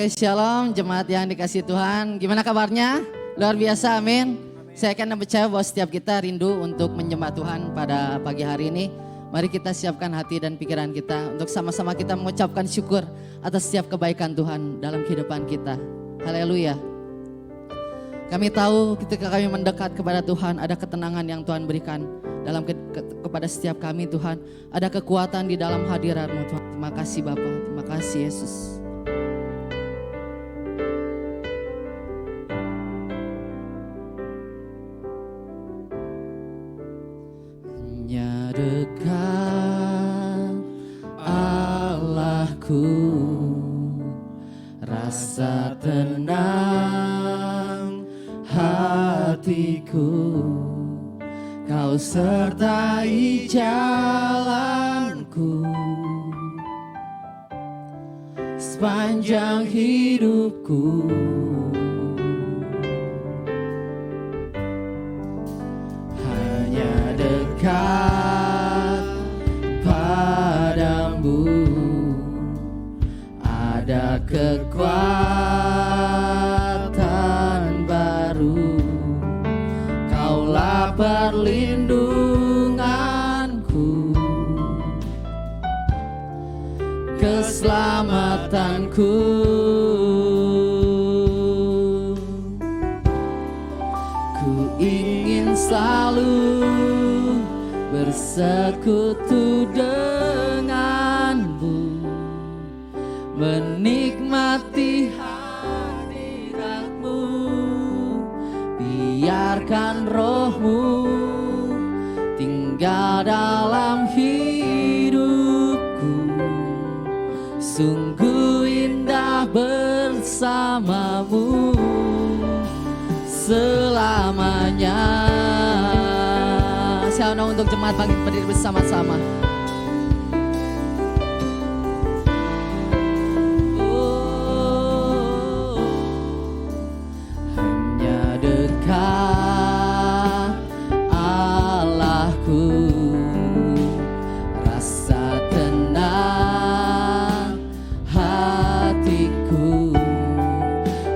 Oke, shalom jemaat yang dikasih Tuhan. Gimana kabarnya? Luar biasa, amin. Saya akan percaya bahwa setiap kita rindu untuk menyembah Tuhan pada pagi hari ini. Mari kita siapkan hati dan pikiran kita untuk sama-sama kita mengucapkan syukur atas setiap kebaikan Tuhan dalam kehidupan kita. Haleluya. Kami tahu ketika kami mendekat kepada Tuhan, ada ketenangan yang Tuhan berikan dalam kepada setiap kami Tuhan. Ada kekuatan di dalam hadirat-Mu Tuhan. Terima kasih Bapa, terima kasih Yesus. Hanya dekat Allahku, rasa tenang hatiku, Kau sertai jalanku sepanjang hidupku. Hanya dekat padamu ada kekuatan baru. Kaulah perlindunganku, keselamatanku. Ku ingin selalu bersekutu denganmu, menikmati hadiratmu. Biarkan rohmu tinggal dalam hidupku. Sungguh indah bersamamu selamanya. Saya undang untuk jemaat bangkit berdiri bersama-sama. Hanya dekat Allahku, rasa tenang hatiku,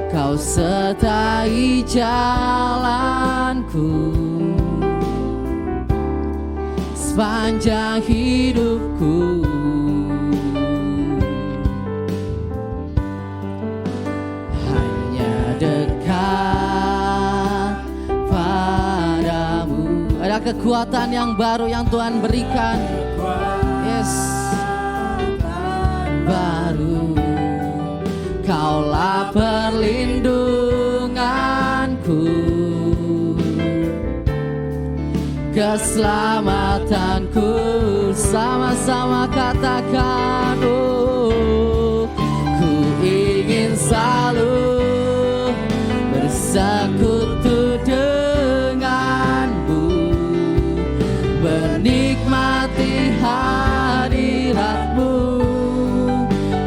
Kau sertai jalanku sepanjang hidupku. Hanya dekat padamu. Ada kekuatan yang baru yang Tuhan berikan. Yes, baru. Kaulah perlindunganku, keselamatanku. Sama-sama katakan, oh, ku ingin selalu bersekutu denganmu, menikmati hadiratmu.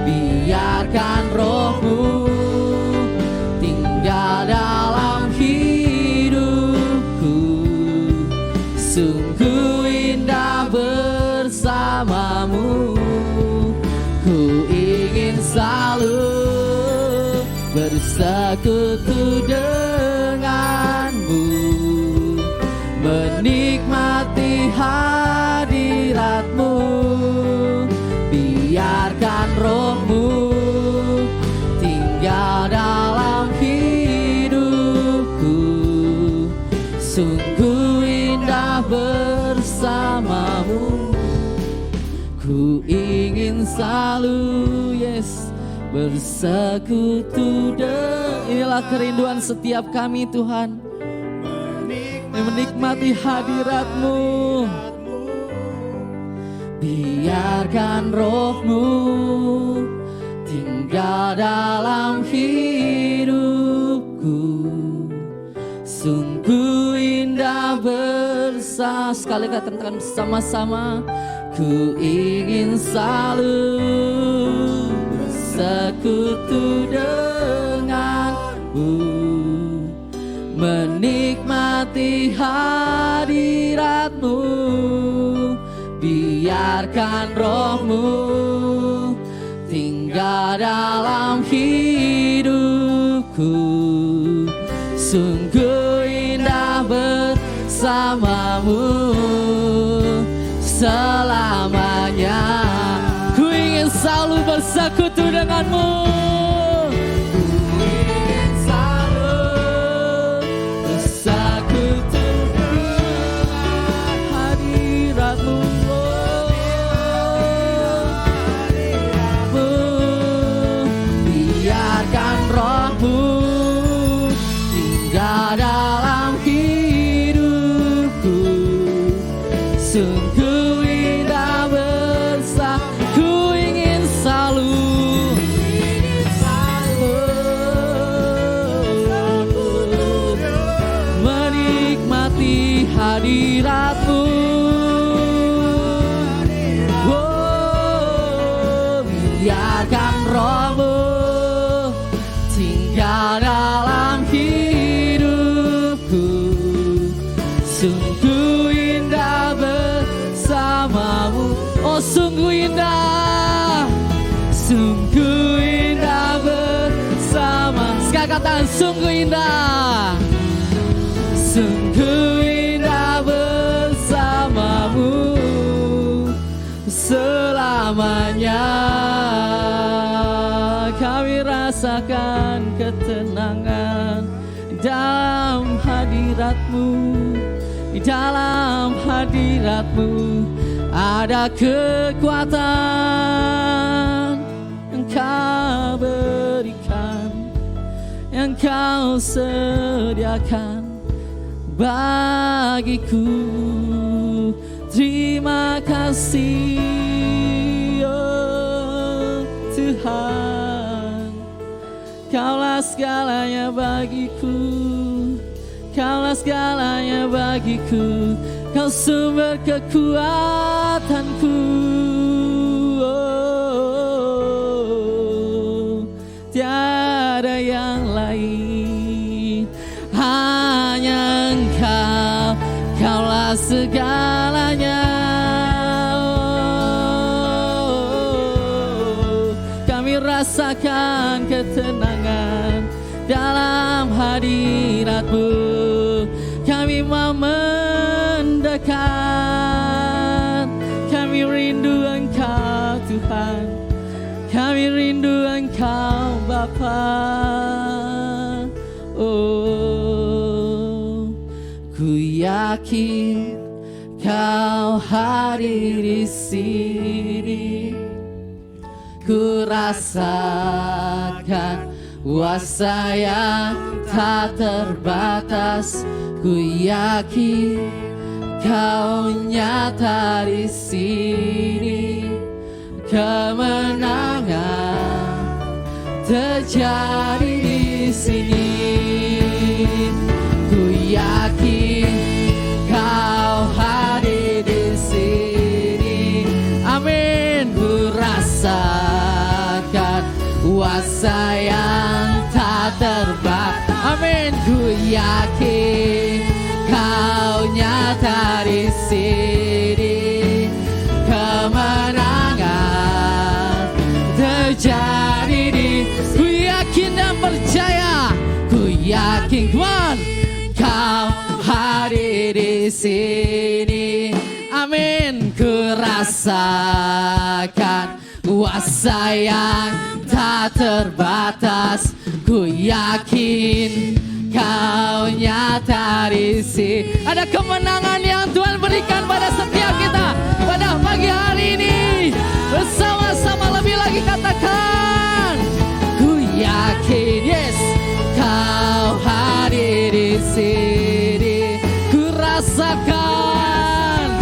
Biarkan rohmu tinggal dalam hidupku. Sungguh indah bersamamu. Ku ingin selalu bersekutu denganmu, menikmati hadiratmu. Biarkan rohmu tinggal dalam hidupku. Sungguh indah bersamamu. Ku ingin selalu, yes, bersekutu. Inilah kerinduan setiap kami Tuhan, menikmati hadirat-Mu. Biarkan rohmu tinggal dalam hidupku. Sungguh indah bersama. Sekali katakan bersama-sama. Ku ingin selalu bersekutu denganmu, menikmati hadirat-Mu. Biarkan rohmu tinggal dalam hidup. sungguh indah bersamamu selamanya. Ku ingin selalu bersekutu denganmu. Ku ingin selalu bersekutu dengan hadiratmu. Biarkan rohmu tinggal dalam hidupku. Sungguh indah bersama. Ku ingin selalu menikmati hadiratmu. Oh, biarkan rohmu tinggal dalam hidupku. Sungguh indah bersamamu. Oh, sungguh indah, sungguh indah bersama. Sekali katakan sungguh indah, sungguh indah bersamamu selamanya. Kami rasakan ketenangan dalam hadiratmu. Di dalam hadiratmu ada kekuatan yang kau berikan, yang kau sediakan bagiku. Terima kasih, oh Tuhan. Kaulah segalanya bagiku, Kaulah segalanya bagiku. Kau sumber kekuatanku. Oh, tiada yang lain, hanya Engkau. Kaulah segalanya. Oh, kami rasakan ketenangan dalam hadirat-Mu. Kami mau mendekat. Kami rindu Engkau Tuhan. Kami rindu Engkau Bapa. Oh, ku yakin Kau hadir di sini. Ku rasakan kuasa yang tak terbatas. Ku yakin Kau nyata di sini. Kemenangan terjadi di sini. Ku yakin Kau hadir di sini. Amin. Ku rasakan kuasa yang tak terbatas. Amin. Ku yakin Kau nyata di sini. Kemenangan terjadi di. Ku yakin dan percaya. Ku yakin Tuhan Kau hadir di sini. Amin. Ku rasakan kuasa yang tak terbatas. Ku yakin Kau nyata di sini. Ada kemenangan yang Tuhan berikan pada setiap kita pada pagi hari ini. Bersama-sama lebih lagi katakan, ku yakin, yes, Kau hadir di sini. Ku rasakan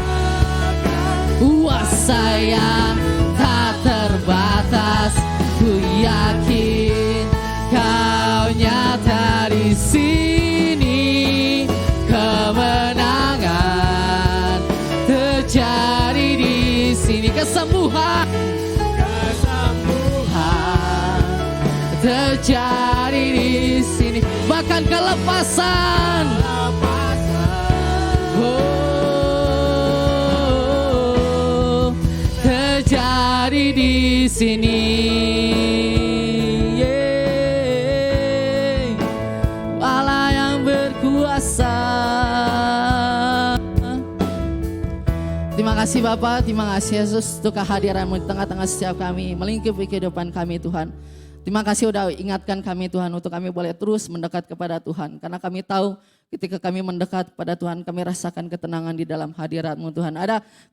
kuasa yang tak terbatas. Ku yakin Kau nyata di sini. Kemenangan terjadi di sini. Kesembuhan terjadi di sini. Bahkan kelepasan. Oh, terjadi di sini. Allah yang kasih Bapak, terima kasih Yesus untuk kehadiran-Mu di tengah-tengah setiap kami, melingkupi kehidupan kami Tuhan. Terima kasih udah ingatkan kami Tuhan untuk kami boleh terus mendekat kepada Tuhan. Karena kami tahu ketika kami mendekat kepada Tuhan, kami rasakan ketenangan di dalam hadirat-Mu Tuhan.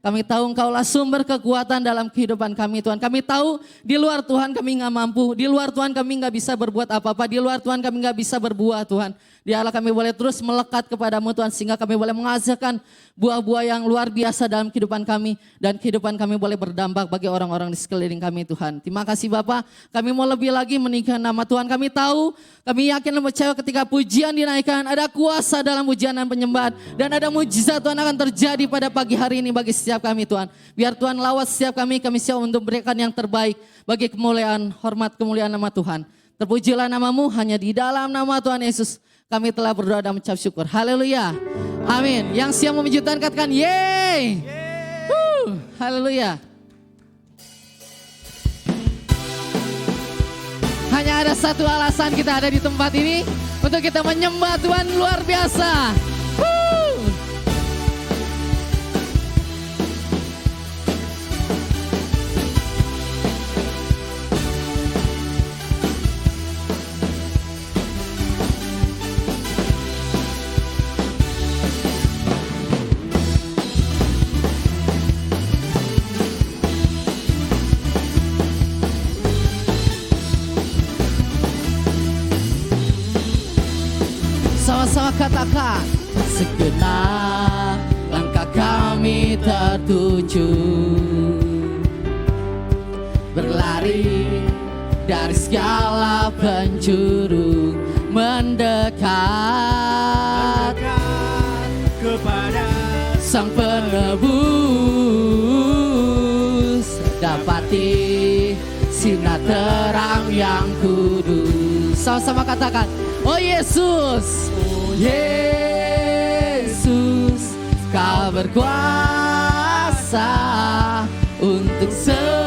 Kami tahu Engkaulah sumber kekuatan dalam kehidupan kami Tuhan. Kami tahu di luar Tuhan kami gak mampu, di luar Tuhan kami gak bisa berbuat apa-apa, di luar Tuhan kami gak bisa berbuah Tuhan. Ya Allah, kami boleh terus melekat kepadamu Tuhan, sehingga kami boleh menghasilkan buah-buah yang luar biasa dalam kehidupan kami, dan kehidupan kami boleh berdampak bagi orang-orang di sekeliling kami Tuhan. Terima kasih Bapak, kami mau lebih lagi meninggikan nama Tuhan. Kami tahu, kami yakin dan percaya ketika pujian dinaikkan, ada kuasa dalam pujian dan penyembahan, dan ada mujizat Tuhan akan terjadi pada pagi hari ini bagi setiap kami Tuhan. Biar Tuhan lawat setiap kami siap untuk berikan yang terbaik bagi kemuliaan, hormat kemuliaan nama Tuhan. Terpujilah namamu, hanya di dalam nama Tuhan Yesus kami telah berdoa dan mengucap syukur. Haleluya. Amin. Yang siap memuji Tuhan katakan yeay. Haleluya. Hanya ada satu alasan kita ada di tempat ini, untuk kita menyembah Tuhan luar biasa. Sama-sama katakan, segenap langkah kami tertuju, berlari dari segala penjuru, mendekat kepada Sang Penebus, dapati sinar terang yang kudus. Sama-sama katakan, oh Yesus, oh Yesus, Kau berkuasa untuk selamanya.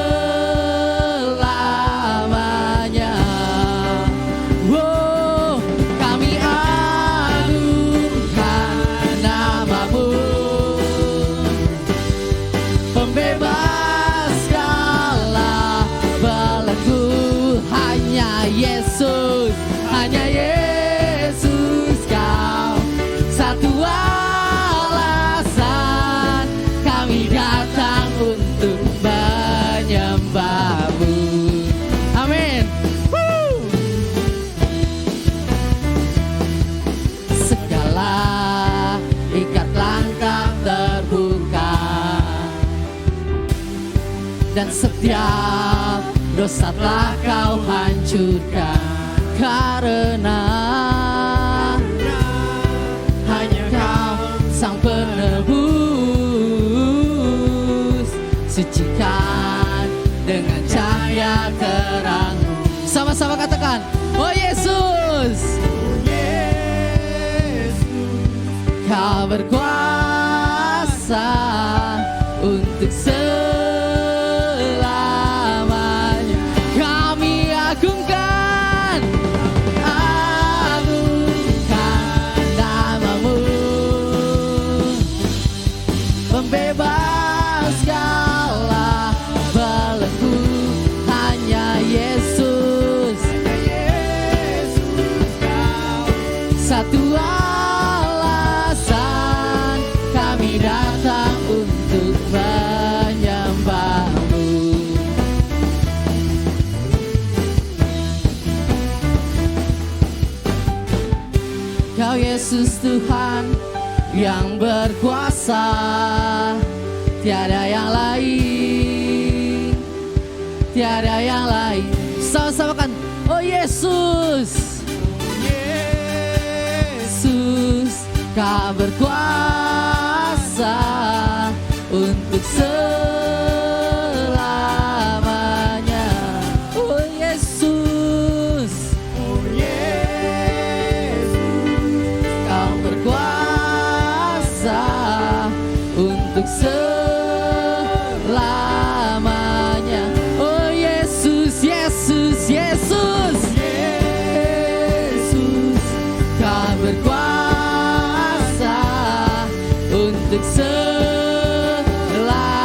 Oh, kami agungkan namamu, pembebas segala belenggu. Hanya Yesus, hanya Yesus, Kau satu alasan kami datang untuk menyembah-Mu. Amin. Segala ikat langkah terbuka, dan setiap dosa telah Kau hancurkan. Karena hanya Kau Sang Penebus, sucikan dengan cahaya terang. Sama-sama katakan, oh Yesus, Kau berkuasa untuk selamanya. Kami agungkan namamu, pembebas segala belenggu. Hanya Yesus, satu alasan kami datang untuk menyembah-Mu. Kau Yesus Tuhan yang berkuasa, tiada yang lain, tiada yang lain. Sama-sama kan, oh Yesus, Yesus, Kau berkuasa untuk selamanya. Oh Yesus, Kau berkuasa untuk selamanya. Oh Yesus, Yesus, Yesus, Yesus, Kau berkuasa untuk selamanya.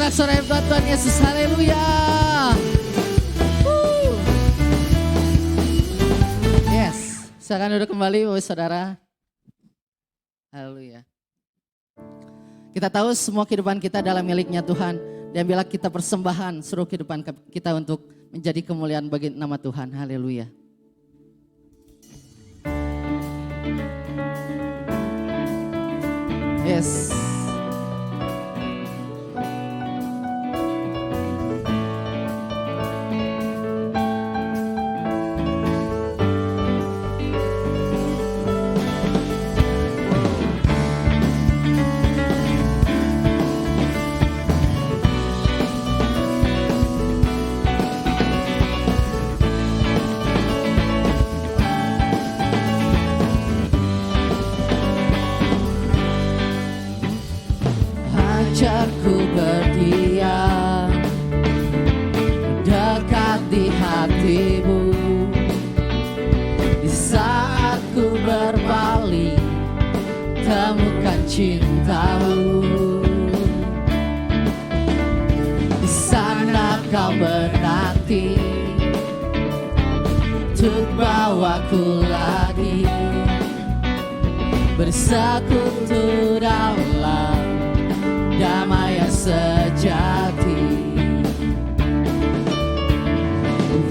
sorak buat Tuhan Yesus, haleluya. Yes, silakan duduk kembali Bapak Saudara. Haleluya. Kita tahu semua kehidupan kita adalah miliknya Tuhan. Dan bila kita persembahan seluruh kehidupan kita untuk menjadi kemuliaan bagi nama Tuhan, haleluya. Yes. Ajarku berdiam dekat di hatimu. Di saat ku berpaling, temukan cintamu. Di sana kau menanti untuk bawaku lagi bersekutu dalam damai yang sejati.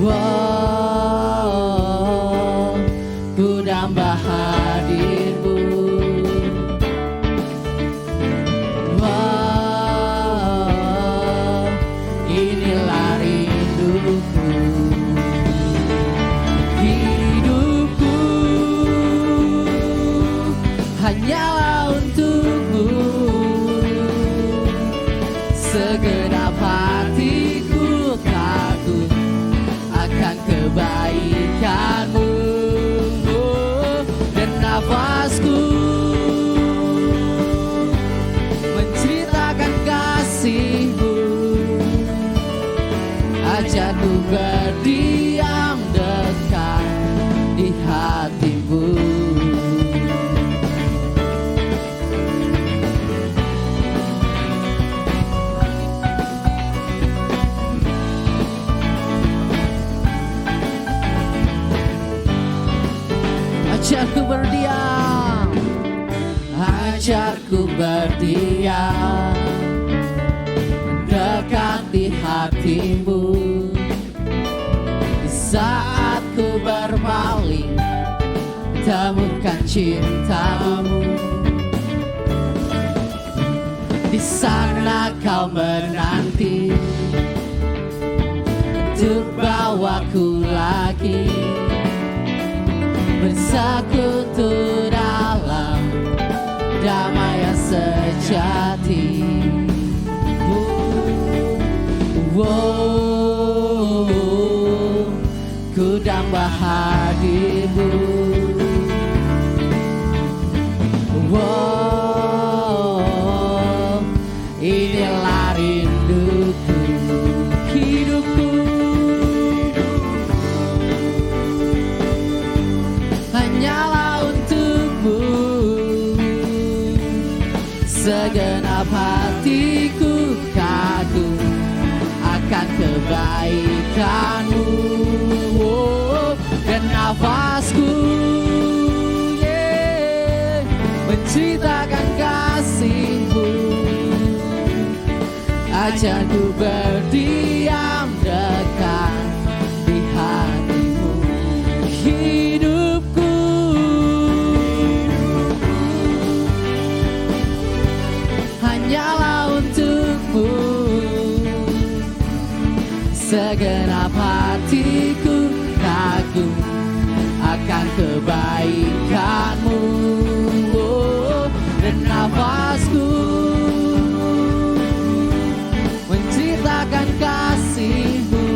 Wow, ku nambah hadirmu. Wow, inilah rinduku. Hidupku hanyalah untukmu. Segenap hatiku kagum akan kebaikanmu, dan nafasku menceritakan kasihmu. Ajarku berdiam dekat di hatimu. Ajarku berdiam, ajarku berdiam dekat di hatimu. Di saat ku berpaling, temukan cintamu. Di sana kau menanti untuk bawaku lagi bersekutu dalam damai yang sejati. Wow, ku nambah hadirmu. Wow, inilah rinduku. Hidupku hanyalah untukmu. Segenap hatiku kagum akan kebaikanmu, dan nafasku menceritakan kasihmu. Ajarku berdiam dekat di hatimu. Hidupku hanyalah untukmu. Segenap hatiku kagum akan kebaikanmu, dan nafasku menceritakan kasihmu.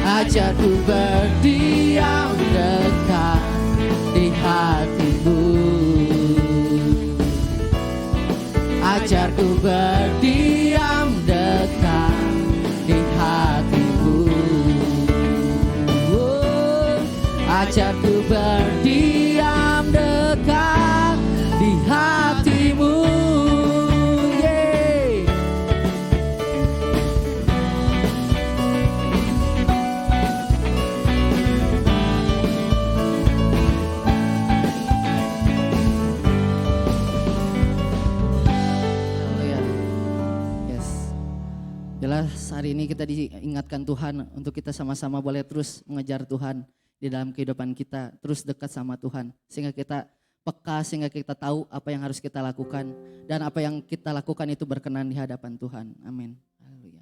Ajarku berdiam dekat di hatimu. Ajarku berdiam dekat di hatimu. Ajarku berdiam dekat di hatimu. Jelas hari ini kita diingatkan Tuhan untuk kita sama-sama boleh terus mengejar Tuhan di dalam kehidupan kita, terus dekat sama Tuhan sehingga kita peka, sehingga kita tahu apa yang harus kita lakukan dan apa yang kita lakukan itu berkenan di hadapan Tuhan. Amin. Haleluya.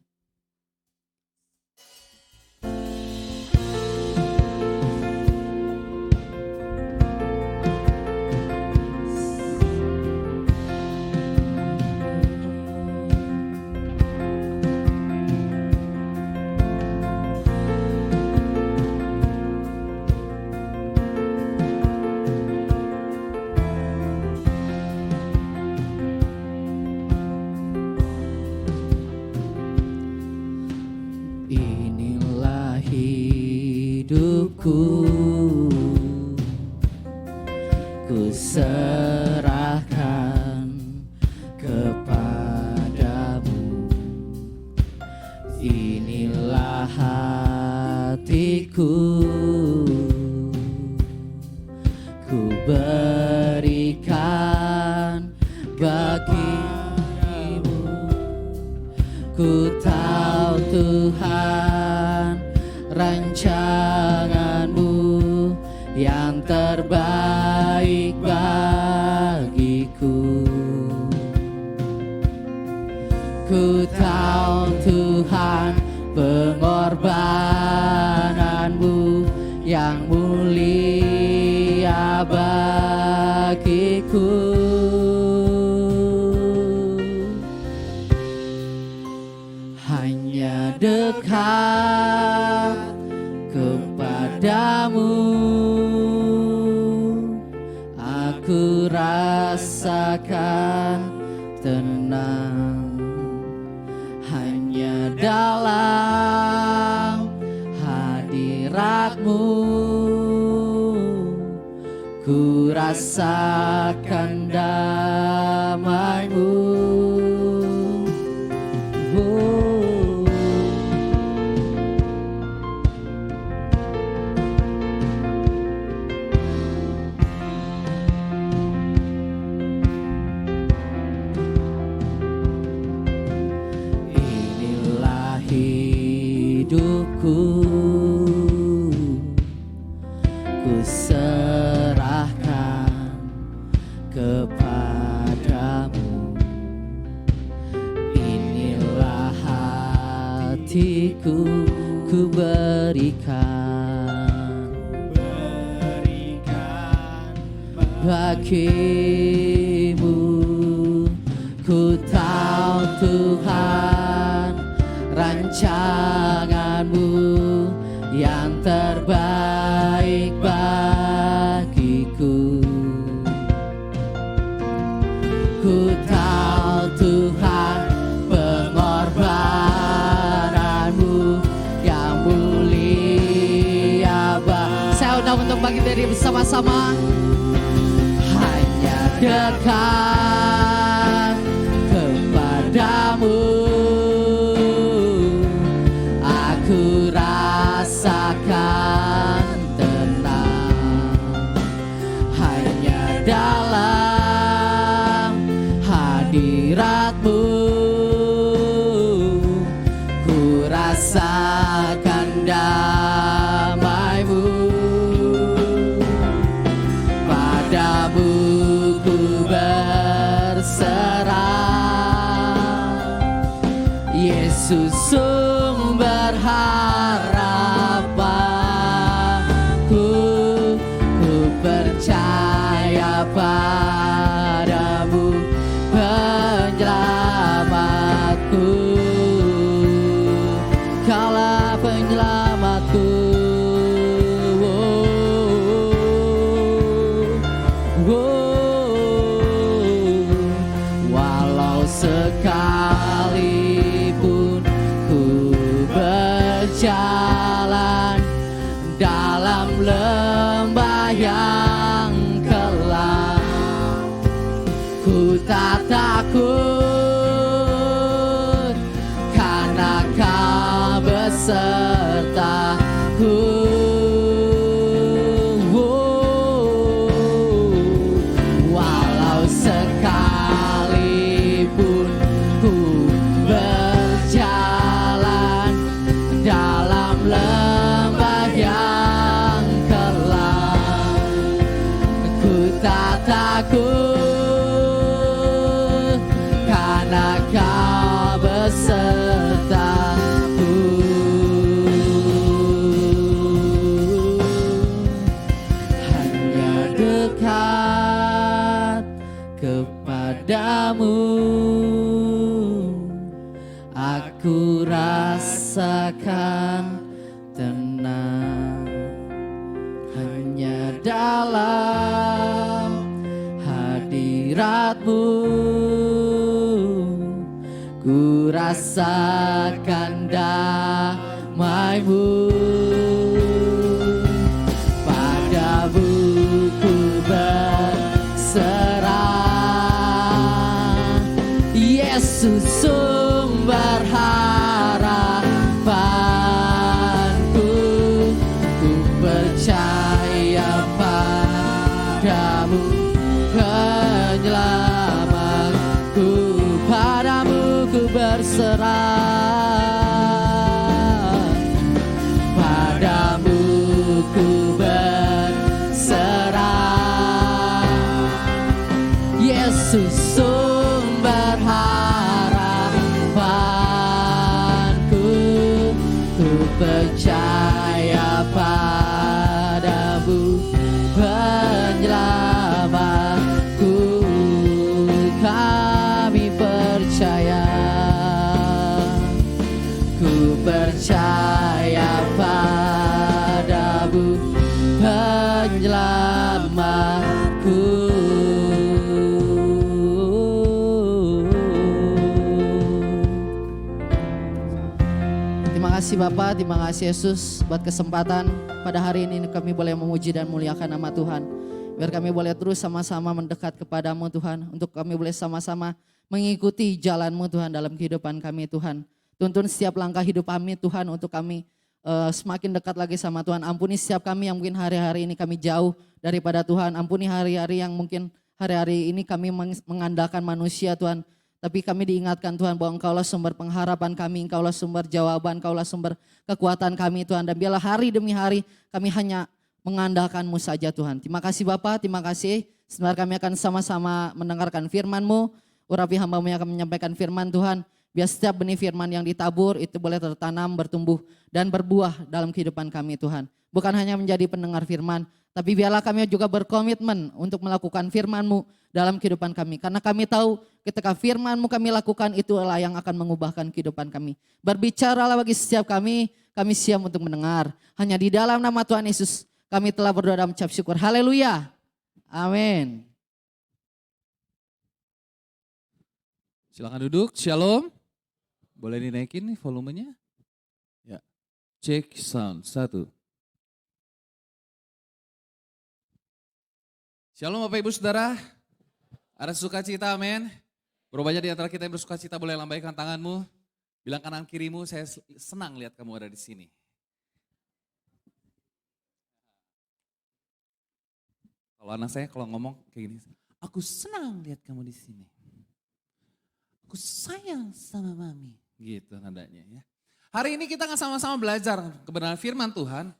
Inilah hidupku, ku serahkan kepadamu. Inilah hatiku, ku berikan bagimu. Ku tahu Tuhan rancangan-Mu yang terbaik bagiku. Ku tahu Tuhan pengorbanan-Mu yang mulia bagiku. Hanya dekat kepadamu aku rasakan tenang. Hanya dalam hadirat-Mu ku rasakan damai-Mu. Inilah hidupku, ku serahkan kepadamu. Inilah hatiku, ku berikan bagimu. Ku tahu Tuhan rancangan-Mu yang terbaik bagiku. Ku tahu Tuhan pengorbanan-Mu yang mulia. Saya undang untuk bagi diri bersama-sama. Hanya dekat kepadamu aku rasakan tenang. Hanya dalam hadirat-Mu ku rasakan damai-Mu. Padamu ku berserah, Yesus sumber harapanku. Ku percaya padamu penyelamatku. Kaulah penyelamatku. Walau sekalipun ku berjalan dalam lembah yang kelam, ku tak takut karena Kau besertaku. Sekalipun ku berjalan rasakan tenang hanya dalam hadirat-Mu. Ku rasakan damai-Mu. Padamu ku berserah, Yesus sumber harapanku. Ku percaya padamu penyelamatku. Padamu ku berserah, padamu ku berserah, Yesus sumber harapanku. Ku percaya padamu penyelamatku. Kami percaya, ku percaya padamu penyelamatku. Terima kasih Bapak, terima kasih Yesus buat kesempatan pada hari ini kami boleh memuji dan muliakan nama Tuhan. Biar kami boleh terus sama-sama mendekat kepadamu Tuhan. Untuk kami boleh sama-sama mengikuti jalan-Mu Tuhan dalam kehidupan kami Tuhan. Tuntun setiap langkah hidup kami Tuhan untuk kami semakin dekat lagi sama Tuhan. Ampuni setiap kami yang mungkin hari-hari ini kami jauh daripada Tuhan. Ampuni hari-hari yang mungkin hari-hari ini kami mengandalkan manusia Tuhan. Tapi kami diingatkan Tuhan bahwa Engkaulah sumber pengharapan kami, Engkaulah sumber jawaban, Engkaulah sumber kekuatan kami Tuhan. Dan biarlah hari demi hari kami hanya mengandalkan-Mu saja Tuhan. Terima kasih Bapa, terima kasih. Sebentar kami akan sama-sama mendengarkan firman-Mu. Urapi hamba-Mu yang akan menyampaikan firman Tuhan. Biar setiap benih firman yang ditabur itu boleh tertanam, bertumbuh dan berbuah dalam kehidupan kami Tuhan. Bukan hanya menjadi pendengar firman, tapi biarlah kami juga berkomitmen untuk melakukan firman-Mu dalam kehidupan kami. Karena kami tahu ketika firman-Mu kami lakukan itulah yang akan mengubahkan kehidupan kami. Berbicaralah bagi setiap kami siap untuk mendengar. Hanya di dalam nama Tuhan Yesus kami telah berdoa dan mengucap syukur. Haleluya. Amin. Silakan duduk. Shalom. Boleh dinaikin nih volumenya? Ya. Cek sound. 1. Shalom Bapak Ibu Saudara. Ada sukacita, amin. Berbanyak di antara kita yang bersukacita, boleh lambaikan tanganmu. Bilang kanan kirimu, saya senang lihat kamu ada di sini. Kalau anak saya kalau ngomong kayak gini, aku senang lihat kamu di sini. Aku sayang sama mami. Gitu nadanya ya. Hari ini kita akan sama-sama belajar kebenaran firman Tuhan.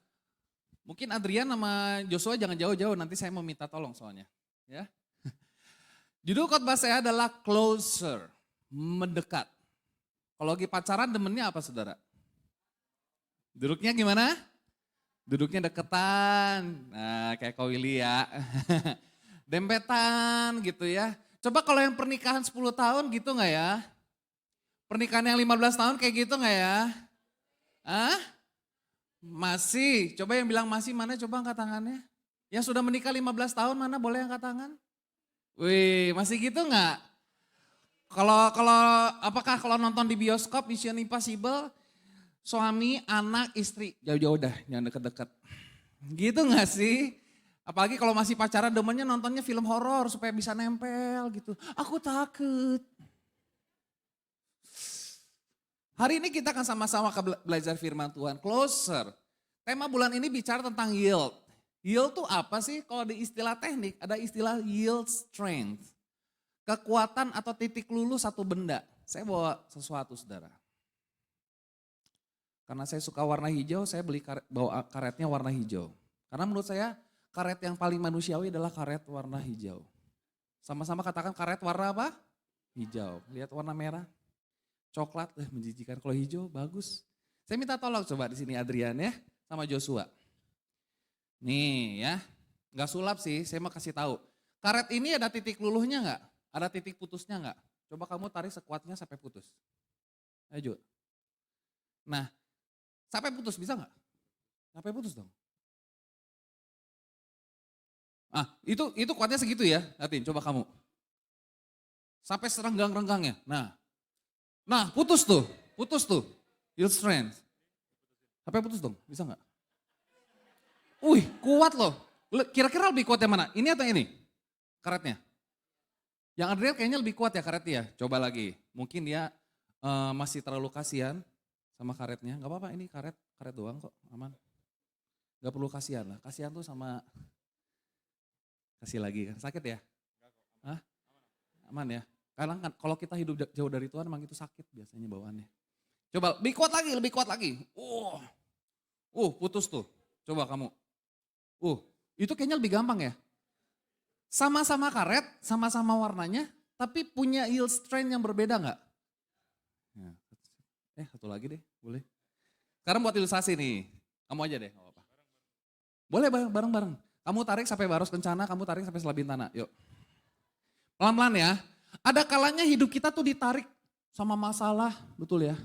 Mungkin Adrian sama Joshua jangan jauh-jauh, nanti saya mau minta tolong soalnya. Ya. Judul khotbah saya adalah closer, mendekat. Kalau lagi pacaran demennya apa saudara? Duduknya gimana? Duduknya deketan, nah kayak Ko Willy ya. Dempetan gitu ya. Coba kalau yang pernikahan 10 tahun gitu gak ya? Pernikahan yang 15 tahun kayak gitu gak ya? Hah? Masih, coba yang bilang masih mana coba angkat tangannya. Yang sudah menikah 15 tahun mana boleh angkat tangan? Wih, masih gitu gak? Apakah kalau nonton di bioskop Mission Impossible, suami, anak, istri, jauh-jauh dah, jangan deket-deket. Gitu gak sih? Apalagi kalau masih pacaran demennya nontonnya film horor supaya bisa nempel gitu. Aku takut. Hari ini kita akan sama-sama belajar firman Tuhan, closer. Tema bulan ini bicara tentang yield. Yield tuh apa sih? Kalau di istilah teknik ada istilah yield strength. Kekuatan atau titik luluh satu benda. Saya bawa sesuatu saudara. Karena saya suka warna hijau, saya bawa karetnya warna hijau. Karena menurut saya karet yang paling manusiawi adalah karet warna hijau. Sama-sama katakan karet warna apa? Hijau. Lihat warna merah, coklat, menjijikan. Kalau hijau bagus. Saya minta tolong coba di sini Adrian ya, sama Joshua. Nih ya, nggak sulap sih, saya mau kasih tahu. Karet ini ada titik luluhnya nggak? Ada titik putusnya nggak? Coba kamu tarik sekuatnya sampai putus. Ayo. Nah, sampai putus bisa nggak? Sampai putus dong. Ah, itu kuatnya segitu ya, lihatin coba kamu. Sampai serenggang-renggangnya. Nah putus tuh. Yield strength. Sampai putus dong, bisa nggak? Wih, kuat loh. Kira-kira lebih kuat yang mana? Ini atau ini? Karetnya. Yang Adriel kayaknya lebih kuat ya karetnya ya. Coba lagi. Mungkin dia masih terlalu kasihan sama karetnya. Gak apa-apa, ini karet doang kok, aman. Gak perlu kasihan lah. Kasihan tuh sama kasih lagi kan. Sakit ya? Hah? Aman ya? Karena kan kalau kita hidup jauh dari Tuhan emang itu sakit biasanya bawaannya. Coba lebih kuat lagi. Putus tuh. Coba kamu. Itu kayaknya lebih gampang ya. Sama-sama karet, sama-sama warnanya, tapi punya yield strength yang berbeda nggak? Satu lagi deh, boleh. Sekarang buat ilustrasi nih, kamu aja deh, nggak apa-apa. Boleh bareng-bareng. Kamu tarik sampai Baros Kencana, kamu tarik sampai Selabintana, yuk. Pelan-pelan ya. Ada kalanya hidup kita tuh ditarik sama masalah, betul ya.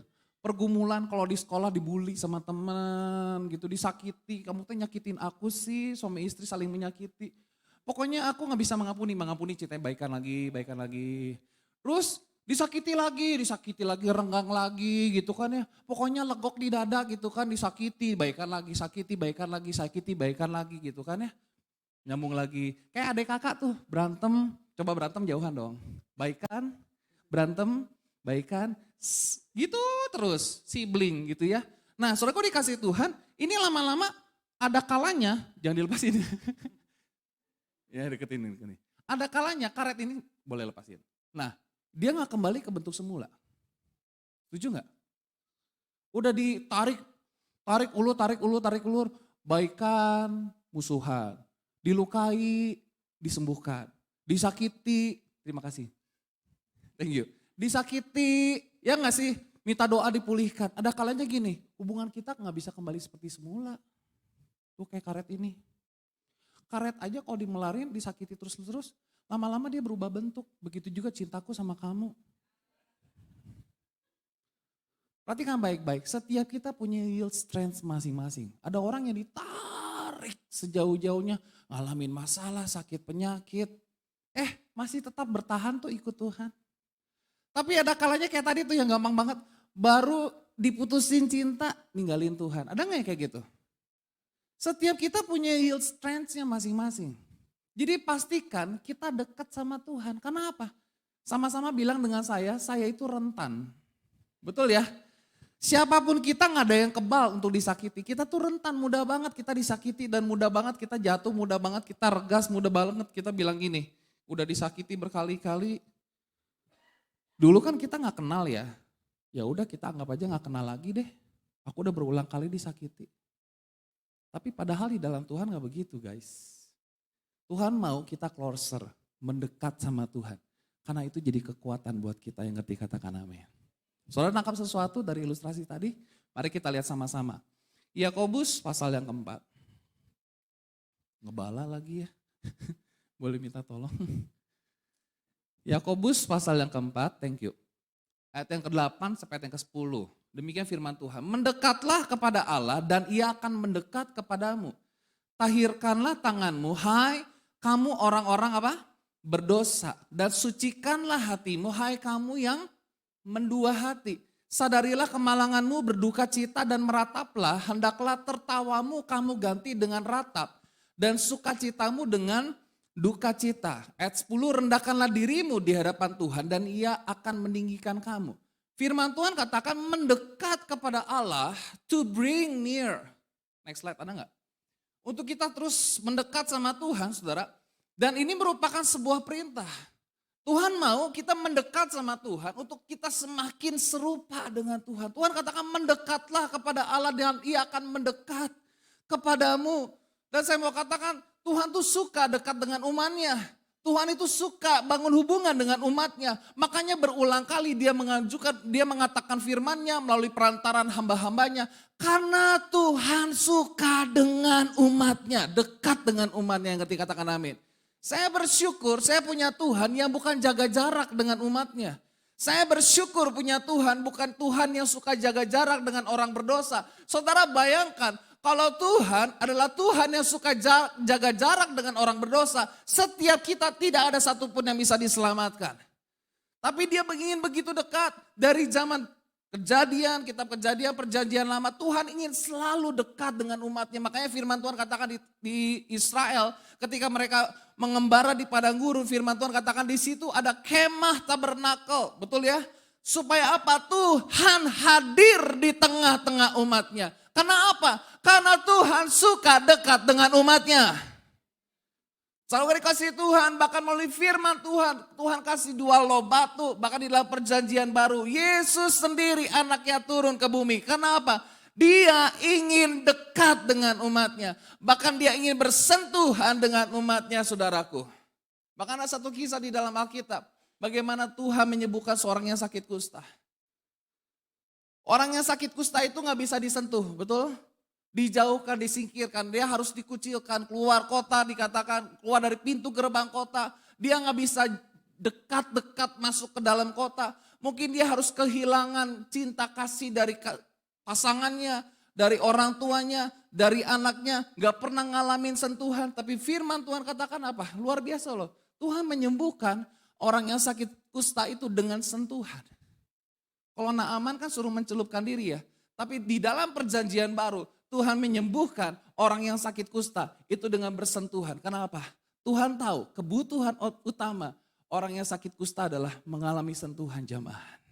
Pergumulan kalau di sekolah dibully sama teman gitu, disakiti. Kamu tuh nyakitin aku sih, suami istri saling menyakiti. Pokoknya aku gak bisa mengampuni ceritanya baikan lagi. Terus disakiti lagi, renggang lagi gitu kan ya. Pokoknya legok di dada gitu kan, disakiti, baikan lagi, sakiti, baikan lagi gitu kan ya. Nyambung lagi, kayak adik kakak tuh berantem, coba berantem jauhan dong. Baikan, berantem, baikan, gitu terus, sibling gitu ya. Nah saudaraku dikasih Tuhan, ini lama-lama ada kalanya, jangan dilepasin. Ya deketin ini. Ada kalanya karet ini boleh lepasin. Nah dia gak kembali ke bentuk semula. Setuju gak? Udah ditarik, tarik ulur, baikan, musuhan. Dilukai, disembuhkan. Disakiti, terima kasih. Thank you. Disakiti, ya gak sih? Minta doa dipulihkan. Ada kalanya gini, hubungan kita gak bisa kembali seperti semula. Tuh kayak karet ini. Karet aja kalau dimelarin, disakiti terus-terus, lama-lama dia berubah bentuk. Begitu juga cintaku sama kamu. Perhatikan baik-baik, setiap kita punya yield strength masing-masing. Ada orang yang ditarik sejauh-jauhnya, ngalamin masalah, sakit, penyakit. Masih tetap bertahan tuh ikut Tuhan. Tapi ada kalanya kayak tadi tuh yang gampang banget, baru diputusin cinta, ninggalin Tuhan. Ada gak yang kayak gitu? Setiap kita punya yield strength-nya masing-masing. Jadi pastikan kita dekat sama Tuhan. Karena apa? Sama-sama bilang dengan saya itu rentan. Betul ya? Siapapun kita gak ada yang kebal untuk disakiti. Kita tuh rentan, mudah banget kita disakiti dan mudah banget kita jatuh, mudah banget kita regas, mudah banget kita bilang gini. Udah disakiti berkali-kali. Dulu kan kita gak kenal ya. Ya udah kita anggap aja gak kenal lagi deh. Aku udah berulang kali disakiti. Tapi padahal di dalam Tuhan gak begitu guys. Tuhan mau kita closer, mendekat sama Tuhan. Karena itu jadi kekuatan buat kita yang ngerti katakan amin. Saudara nangkap sesuatu dari ilustrasi tadi? Mari kita lihat sama-sama. Yakobus pasal yang keempat. Ngebala lagi ya. Boleh minta tolong. Yakobus pasal yang keempat, thank you. Ayat yang ke-8 sampai ayat yang ke-10. Demikian firman Tuhan. Mendekatlah kepada Allah dan ia akan mendekat kepadamu. Tahirkanlah tanganmu, hai kamu orang-orang apa? Berdosa. Dan sucikanlah hatimu, hai kamu yang mendua hati. Sadarilah kemalanganmu, berduka cita dan merataplah. Hendaklah tertawamu kamu ganti dengan ratap. Dan sukacitamu dengan duka cita. Ayat 10, rendahkanlah dirimu di hadapan Tuhan dan ia akan meninggikan kamu. Firman Tuhan katakan mendekat kepada Allah to bring near. Next slide, ada gak? Untuk kita terus mendekat sama Tuhan, saudara. Dan ini merupakan sebuah perintah. Tuhan mau kita mendekat sama Tuhan untuk kita semakin serupa dengan Tuhan. Tuhan katakan mendekatlah kepada Allah dan ia akan mendekat kepadamu. Dan saya mau katakan Tuhan tuh suka dekat dengan umatnya. Tuhan itu suka bangun hubungan dengan umatnya. Makanya berulang kali dia mengatakan firman-Nya melalui perantaran hamba-hambanya. Karena Tuhan suka dengan umatnya, dekat dengan umatnya yang ketika katakan amin. Saya bersyukur saya punya Tuhan yang bukan jaga jarak dengan umatnya. Saya bersyukur punya Tuhan, bukan Tuhan yang suka jaga jarak dengan orang berdosa. Saudara bayangkan, kalau Tuhan adalah Tuhan yang suka jaga jarak dengan orang berdosa, setiap kita tidak ada satupun yang bisa diselamatkan. Tapi dia ingin begitu dekat dari zaman Kejadian, kitab Kejadian, perjanjian lama, Tuhan ingin selalu dekat dengan umatnya. Makanya firman Tuhan katakan di Israel, ketika mereka mengembara di padang gurun, firman Tuhan katakan di situ ada kemah tabernakel, betul ya? Supaya apa? Tuhan hadir di tengah-tengah umatnya. Karena apa? Karena Tuhan suka dekat dengan umatnya. Selalu dikasih Tuhan, bahkan melalui firman Tuhan, Tuhan kasih 2 loh batu, bahkan di dalam perjanjian baru, Yesus sendiri anaknya turun ke bumi. Kenapa? Dia ingin dekat dengan umatnya, bahkan dia ingin bersentuhan dengan umatnya, saudaraku. Bahkan ada satu kisah di dalam Alkitab, bagaimana Tuhan menyembuhkan seorang yang sakit kusta. Orang yang sakit kusta itu gak bisa disentuh, betul? Dijauhkan, disingkirkan, dia harus dikucilkan, keluar kota, dikatakan keluar dari pintu gerbang kota. Dia gak bisa dekat-dekat masuk ke dalam kota. Mungkin dia harus kehilangan cinta kasih dari pasangannya, dari orang tuanya, dari anaknya. Gak pernah ngalamin sentuhan, tapi firman Tuhan katakan apa? Luar biasa loh. Tuhan menyembuhkan orang yang sakit kusta itu dengan sentuhan. Kalau Naaman kan suruh mencelupkan diri ya. Tapi di dalam perjanjian baru, Tuhan menyembuhkan orang yang sakit kusta itu dengan bersentuhan. Kenapa? Tuhan tahu kebutuhan utama orang yang sakit kusta adalah mengalami sentuhan jamaah.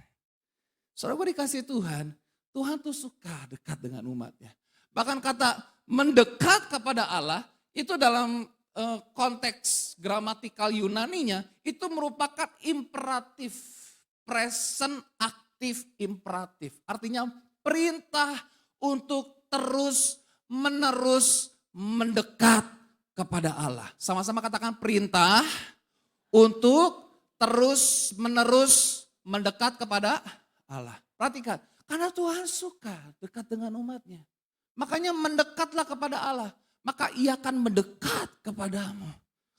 Saudara dikasih Tuhan, Tuhan tuh suka dekat dengan umatnya. Bahkan kata mendekat kepada Allah itu dalam konteks gramatikal Yunaninya itu merupakan imperatif, present aktif imperatif. Artinya perintah untuk terus menerus mendekat kepada Allah. Sama-sama katakan perintah untuk terus menerus mendekat kepada Allah. Perhatikan, karena Tuhan suka dekat dengan umatnya. Makanya mendekatlah kepada Allah, maka ia akan mendekat kepadamu.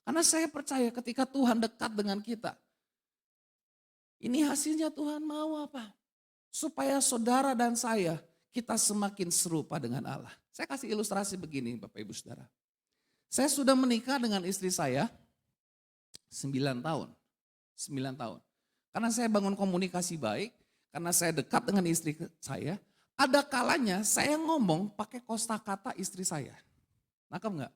Karena saya percaya ketika Tuhan dekat dengan kita, ini hasilnya Tuhan mau apa? Supaya saudara dan saya, kita semakin serupa dengan Allah. Saya kasih ilustrasi begini Bapak Ibu Saudara. Saya sudah menikah dengan istri saya 9 tahun. 9 tahun. Karena saya bangun komunikasi baik, karena saya dekat dengan istri saya, ada kalanya saya ngomong pakai kosakata istri saya. Nangkep enggak?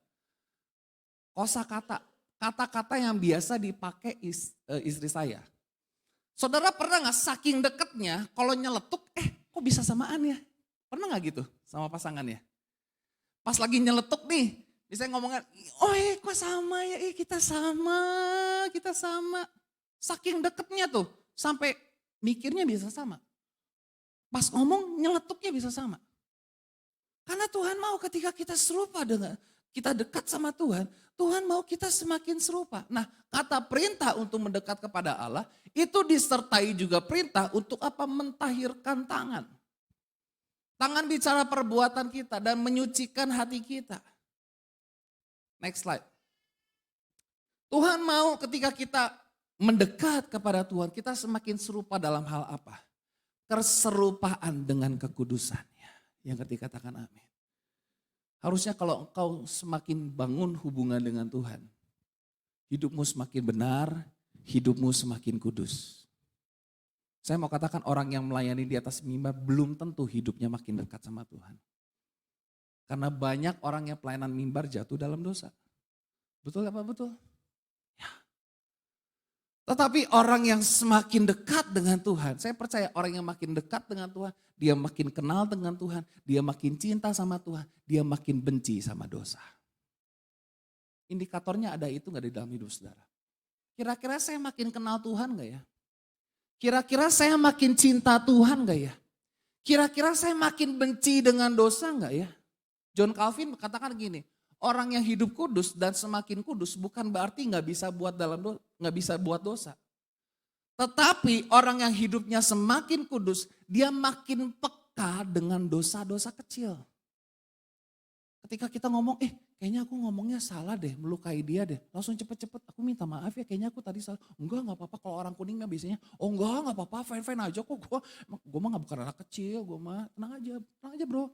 Kosakata, kata-kata yang biasa dipakai istri saya. Saudara pernah gak saking deketnya kalau nyeletuk, kok bisa samaan ya? Pernah gak gitu sama pasangannya? Pas lagi nyeletuk nih, misalnya ngomongnya, kok sama ya, kita sama. Saking deketnya tuh, sampai mikirnya bisa sama. Pas ngomong nyeletuknya bisa sama. Karena Tuhan mau ketika kita serupa dengan, kita dekat sama Tuhan, Tuhan mau kita semakin serupa. Nah, kata perintah untuk mendekat kepada Allah, itu disertai juga perintah untuk apa? Mentahirkan tangan. Tangan bicara perbuatan kita dan menyucikan hati kita. Next slide. Tuhan mau ketika kita mendekat kepada Tuhan, kita semakin serupa dalam hal apa? Keserupaan dengan kekudusannya. Yang ketiga katakan amin. Harusnya kalau engkau semakin bangun hubungan dengan Tuhan, hidupmu semakin benar, hidupmu semakin kudus. Saya mau katakan orang yang melayani di atas mimbar belum tentu hidupnya makin dekat sama Tuhan. Karena banyak orang yang pelayanan mimbar jatuh dalam dosa. Betul apa betul? Ya. Tetapi orang yang semakin dekat dengan Tuhan, saya percaya orang yang makin dekat dengan Tuhan, dia makin kenal dengan Tuhan, dia makin cinta sama Tuhan, dia makin benci sama dosa. Indikatornya ada itu gak di dalam hidup saudara? Kira-kira saya makin kenal Tuhan gak ya? Kira-kira saya makin cinta Tuhan gak ya? Kira-kira saya makin benci dengan dosa gak ya? John Calvin katakan gini, orang yang hidup kudus dan semakin kudus bukan berarti gak bisa buat dosa. Tetapi orang yang hidupnya semakin kudus, dia makin peka dengan dosa-dosa kecil. Ketika kita ngomong, kayaknya aku ngomongnya salah deh, melukai dia deh. Langsung cepet-cepet, aku minta maaf ya, kayaknya aku tadi salah. Enggak, gak apa-apa. Kalau orang kuning mah biasanya, enggak apa-apa, fine-fine aja kok. Gue mah gak bukan anak kecil, gue mah tenang aja bro.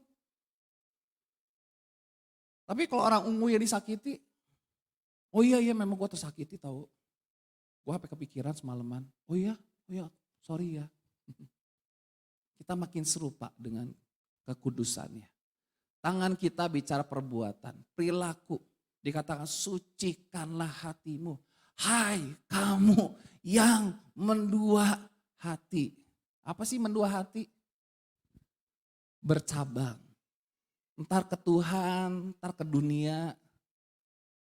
Tapi kalau orang ungu yang disakiti, oh iya memang gue tersakiti tahu. Gue sampai kepikiran semalaman, oh iya, sorry ya. Kita makin serupa dengan kekudusannya. Tangan kita bicara perbuatan, perilaku. Dikatakan sucikanlah hatimu. Hai kamu yang mendua hati. Apa sih mendua hati? Bercabang. Entar ke Tuhan, entar ke dunia.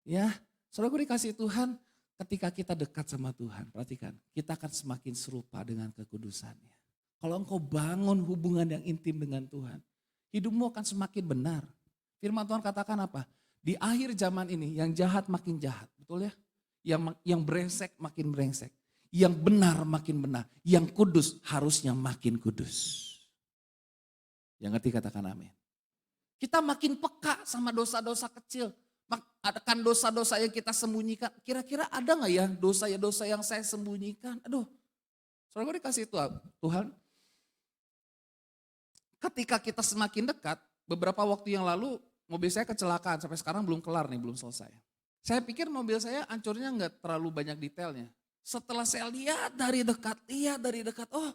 Ya, saudara gue dikasih Tuhan, ketika kita dekat sama Tuhan, perhatikan, kita akan semakin serupa dengan kekudusannya. Kalau engkau bangun hubungan yang intim dengan Tuhan, hidupmu akan semakin benar. Firman Tuhan katakan apa? Di akhir zaman ini yang jahat makin jahat, betul ya? Yang brengsek makin brengsek. Yang benar makin benar. Yang kudus harusnya makin kudus. Yang ngerti katakan amin. Kita makin peka sama dosa-dosa kecil. Akan dosa-dosa yang kita sembunyikan. Kira-kira ada gak ya dosa yang saya sembunyikan? Aduh, soalnya gue dikasih Tuhan. Ketika kita semakin dekat, beberapa waktu yang lalu mobil saya kecelakaan. Sampai sekarang belum kelar nih, belum selesai. Saya pikir mobil saya hancurnya gak terlalu banyak detailnya. Setelah saya lihat dari dekat, oh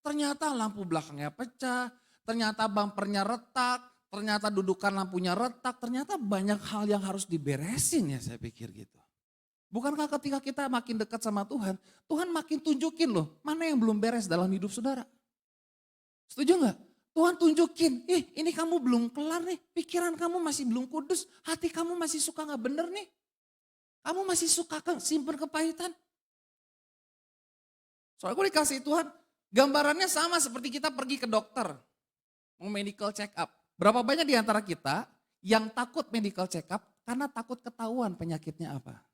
ternyata lampu belakangnya pecah, ternyata bumpernya retak, ternyata dudukan lampunya retak, ternyata banyak hal yang harus diberesin ya saya pikir gitu. Bukankah ketika kita makin dekat sama Tuhan, Tuhan makin tunjukin loh mana yang belum beres dalam hidup saudara. Setuju gak? Tuhan tunjukin, ini kamu belum kelar nih, pikiran kamu masih belum kudus, hati kamu masih suka gak bener nih. Kamu masih suka simpen kepahitan. Soalnya gue dikasih Tuhan, gambarannya sama seperti kita pergi ke dokter, mau medical check up. Berapa banyak di antara kita yang takut medical check up karena takut ketahuan penyakitnya apa?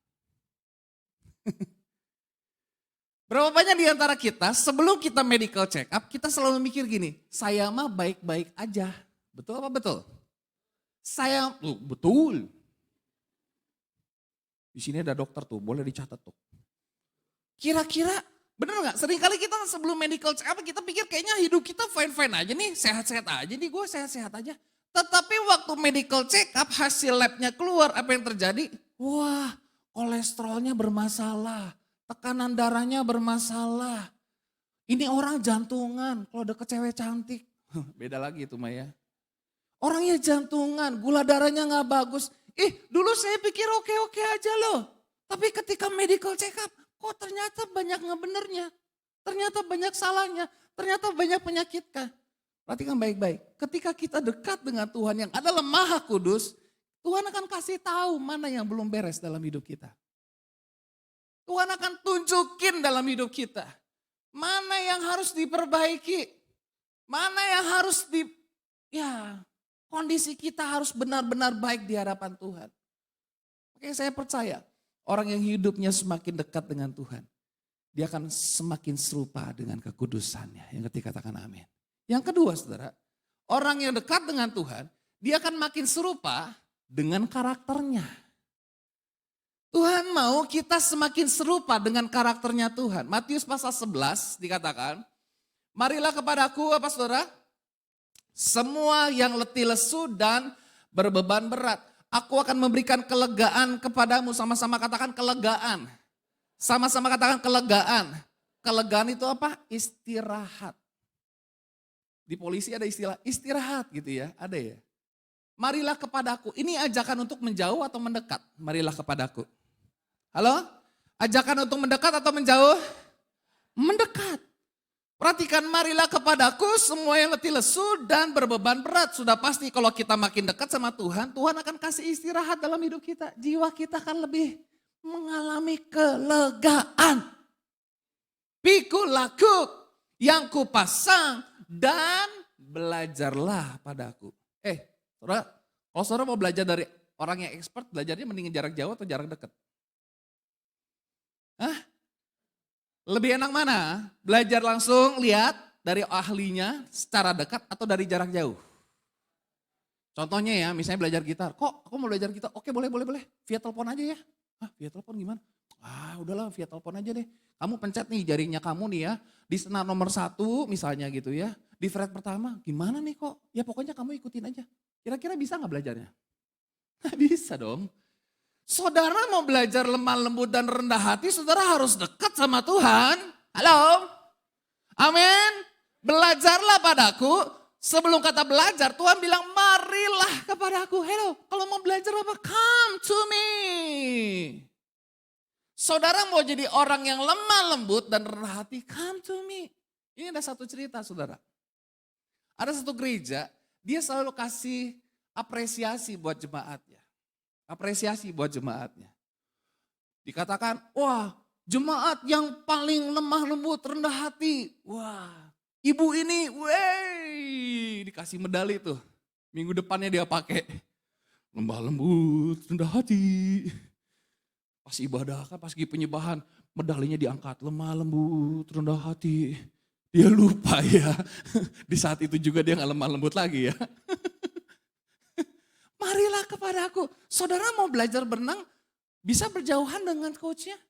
Berapa banyak di antara kita sebelum kita medical check up kita selalu mikir gini, saya mah baik-baik aja. Betul apa betul? Betul. Di sini ada dokter tuh, boleh dicatat tuh. Kira-kira bener gak? Seringkali kita sebelum medical check up kita pikir kayaknya hidup kita fine-fine aja nih, sehat-sehat aja nih, gue sehat-sehat aja. Tetapi waktu medical check up hasil labnya keluar, apa yang terjadi? Wah, kolesterolnya bermasalah, tekanan darahnya bermasalah. Ini orang jantungan, kalau deket cewek cantik. Beda lagi itu Maya. Orangnya jantungan, gula darahnya gak bagus. Dulu saya pikir oke-oke aja loh. Tapi ketika medical check up, kok ternyata banyak gak benernya. Ternyata banyak salahnya, ternyata banyak penyakitnya. Perhatikan baik-baik, ketika kita dekat dengan Tuhan yang adalah Maha Kudus, Tuhan akan kasih tahu mana yang belum beres dalam hidup kita. Tuhan akan tunjukin dalam hidup kita, mana yang harus diperbaiki, mana yang harus kondisi kita harus benar-benar baik di hadapan Tuhan. Oke, saya percaya orang yang hidupnya semakin dekat dengan Tuhan, dia akan semakin serupa dengan kekudusannya. Yang ketiga katakan amin. Yang kedua saudara, orang yang dekat dengan Tuhan, dia akan makin serupa dengan karakternya. Tuhan mau kita semakin serupa dengan karakternya Tuhan. Matius pasal 11 dikatakan, marilah kepadaku apa saudara? Semua yang letih lesu dan berbeban berat. Aku akan memberikan kelegaan kepadamu, sama-sama katakan kelegaan. Sama-sama katakan kelegaan. Kelegaan itu apa? Istirahat. Di polisi ada istilah istirahat gitu ya, ada ya. Marilah kepadaku, ini ajakan untuk menjauh atau mendekat? Marilah kepadaku. Halo? Ajakan untuk mendekat atau menjauh? Mendekat. Perhatikan, marilah kepadaku semua yang letih lesu dan berbeban berat. Sudah pasti kalau kita makin dekat sama Tuhan, Tuhan akan kasih istirahat dalam hidup kita. Jiwa kita akan lebih mengalami kelegaan. Pikul laku yang kupasang dan belajarlah padaku. Saudara, kalau saudara mau belajar dari orang yang expert, belajarnya mendingan jarak jauh atau jarak dekat? Lebih enak mana? Belajar langsung lihat dari ahlinya secara dekat atau dari jarak jauh? Contohnya ya, misalnya belajar gitar. Kok aku mau belajar gitar? Oke, boleh. Via telepon aja ya. Hah, via telepon gimana? Udahlah via telepon aja deh. Kamu pencet nih jarinya kamu nih ya. Di senar nomor 1 misalnya gitu ya. Di fret pertama, gimana nih kok? Ya pokoknya kamu ikutin aja. Kira-kira bisa gak belajarnya? Nggak bisa dong. Saudara mau belajar lemah lembut dan rendah hati, saudara harus dekat sama Tuhan. Halo? Amin. Belajarlah padaku. Sebelum kata belajar, Tuhan bilang marilah kepadaku. Hello, kalau mau belajar apa? Come to me. Saudara mau jadi orang yang lemah lembut dan rendah hati, come to me. Ini ada satu cerita saudara. Ada satu gereja, dia selalu kasih apresiasi buat jemaatnya. Apresiasi buat jemaatnya. Dikatakan, wah jemaat yang paling lemah lembut, rendah hati. Wah, ibu ini, dikasih medali tuh. Minggu depannya dia pakai. Lemah lembut, rendah hati. Pas ibadah kan, pas penyembahan, medalinya diangkat. Lemah lembut, rendah hati. Dia lupa ya. Di saat itu juga dia gak lemah lembut lagi ya. Marilah kepadaku. Saudara mau belajar berenang, bisa berjauhan dengan coachnya.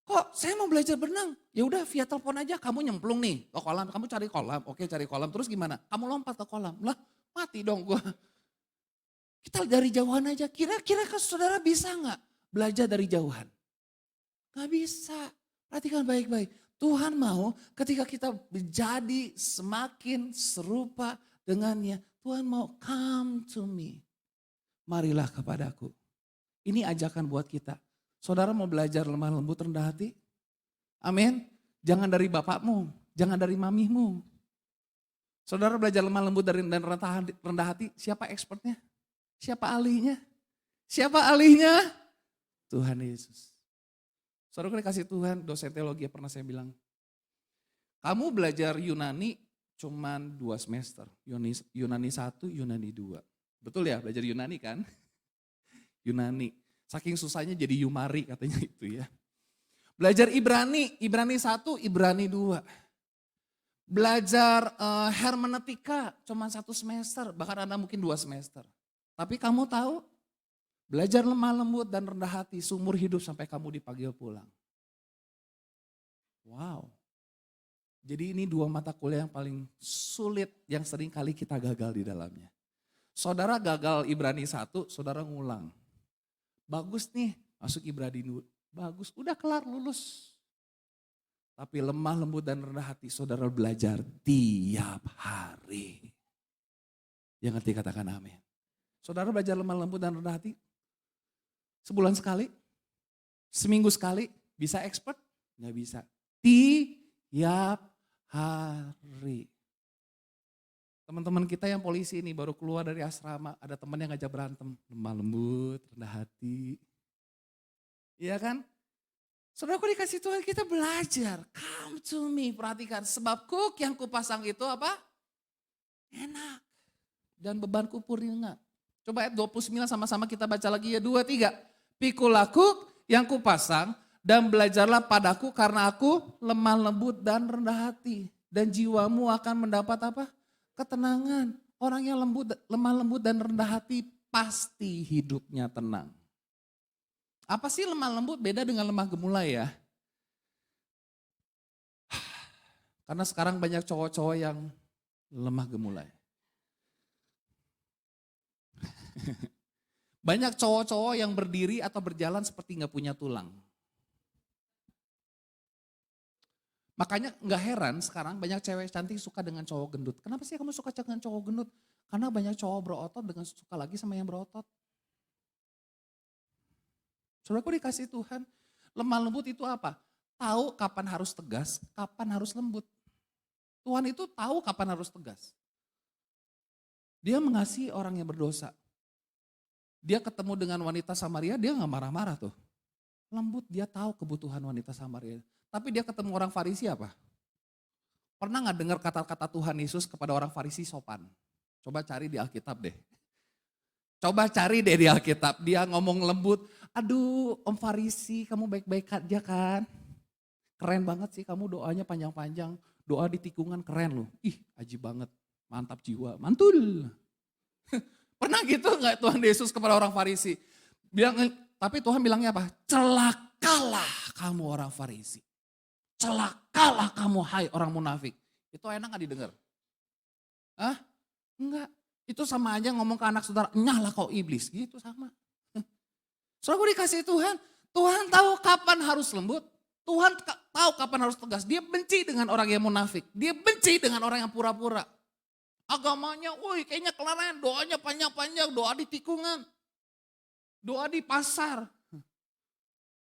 Kok saya mau belajar berenang? Ya udah via telepon aja, kamu nyemplung nih ke kolam, kamu cari kolam. Oke, cari kolam, terus gimana? Kamu lompat ke kolam. Lah, mati dong gua. Kita dari jauhan aja. Kira-kira saudara bisa nggak belajar dari jauhan? Gak bisa. Perhatikan baik-baik. Tuhan mau ketika kita menjadi semakin serupa dengannya. Tuhan mau come to me. Marilah kepadaku. Ini ajakan buat kita. Saudara mau belajar lemah lembut rendah hati? Amin. Jangan dari bapakmu, jangan dari mamihmu. Saudara belajar lemah lembut dan rendah hati, siapa expertnya? Siapa ahlinya? Siapa ahlinya? Tuhan Yesus. Saudara dikasih Tuhan, dosen teologi pernah saya bilang, kamu belajar Yunani cuman 2 semester. Yunani 1, Yunani 2. Betul ya, belajar Yunani kan? Yunani. Saking susahnya jadi Yumari katanya itu ya. Belajar Ibrani 1, Ibrani 2. Belajar hermeneutika cuma 1 semester, bahkan ada mungkin 2 semester. Tapi kamu tahu, belajar lemah lembut dan rendah hati seumur hidup sampai kamu dipanggil pulang. Wow. Jadi ini 2 mata kuliah yang paling sulit, yang sering kali kita gagal di dalamnya. Saudara gagal Ibrani 1, saudara ngulang. Bagus nih, masuk Ibrani 2. Bagus, udah kelar lulus. Tapi lemah lembut dan rendah hati saudara belajar tiap hari. Yang ngerti katakan amin. Saudara belajar lemah lembut dan rendah hati sebulan sekali, seminggu sekali, bisa expert? Nggak bisa. Tiap hari. Teman-teman kita yang polisi ini baru keluar dari asrama, ada teman yang ngajak berantem. Lemah lembut, rendah hati. Iya kan? Saudara, aku dikasih Tuhan kita belajar. Come to me, perhatikan. Sebab kuk yang kupasang itu apa? Enak. Dan bebanku ringan. Coba ayat 29 sama-sama kita baca lagi ya, 2, 3. Pikulah kuk yang kupasang dan belajarlah padaku karena aku lemah lembut dan rendah hati. Dan jiwamu akan mendapat apa? Ketenangan. Orang yang lemah lembut dan rendah hati pasti hidupnya tenang. Apa sih lemah lembut beda dengan lemah gemulai ya? Karena sekarang banyak cowok-cowok yang lemah gemulai. Banyak cowok-cowok yang berdiri atau berjalan seperti gak punya tulang. Makanya gak heran sekarang banyak cewek cantik suka dengan cowok gendut. Kenapa sih kamu suka dengan cowok gendut? Karena banyak cowok berotot dengan suka lagi sama yang berotot. Saudaraku dikasih Tuhan, lemah lembut itu apa? Tahu kapan harus tegas, kapan harus lembut. Tuhan itu tahu kapan harus tegas. Dia mengasihi orang yang berdosa. Dia ketemu dengan wanita Samaria, dia gak marah-marah tuh. Lembut, dia tahu kebutuhan wanita Samaria. Tapi dia ketemu orang Farisi apa? Pernah gak dengar kata-kata Tuhan Yesus kepada orang Farisi sopan? Coba cari di Alkitab deh. Coba cari deh di Alkitab, dia ngomong lembut. Aduh Om Farisi kamu baik-baik aja kan? Keren banget sih kamu doanya panjang-panjang. Doa di tikungan keren loh. Ih ajib banget, mantap jiwa, mantul. Pernah gitu nggak Tuhan Yesus kepada orang Farisi? Tapi Tuhan bilangnya apa? Celakalah kamu orang Farisi. Celakalah kamu hai orang munafik. Itu enak gak didengar? Hah? Enggak. Itu sama aja ngomong ke anak saudara, nyahlah kau iblis. Gitu sama. Soalnya gue dikasih Tuhan. Tuhan tahu kapan harus lembut. Tuhan tahu kapan harus tegas. Dia benci dengan orang yang munafik. Dia benci dengan orang yang pura-pura. Agamanya, woi kayaknya kelaran. Doanya panjang-panjang, doa di tikungan. Doa di pasar.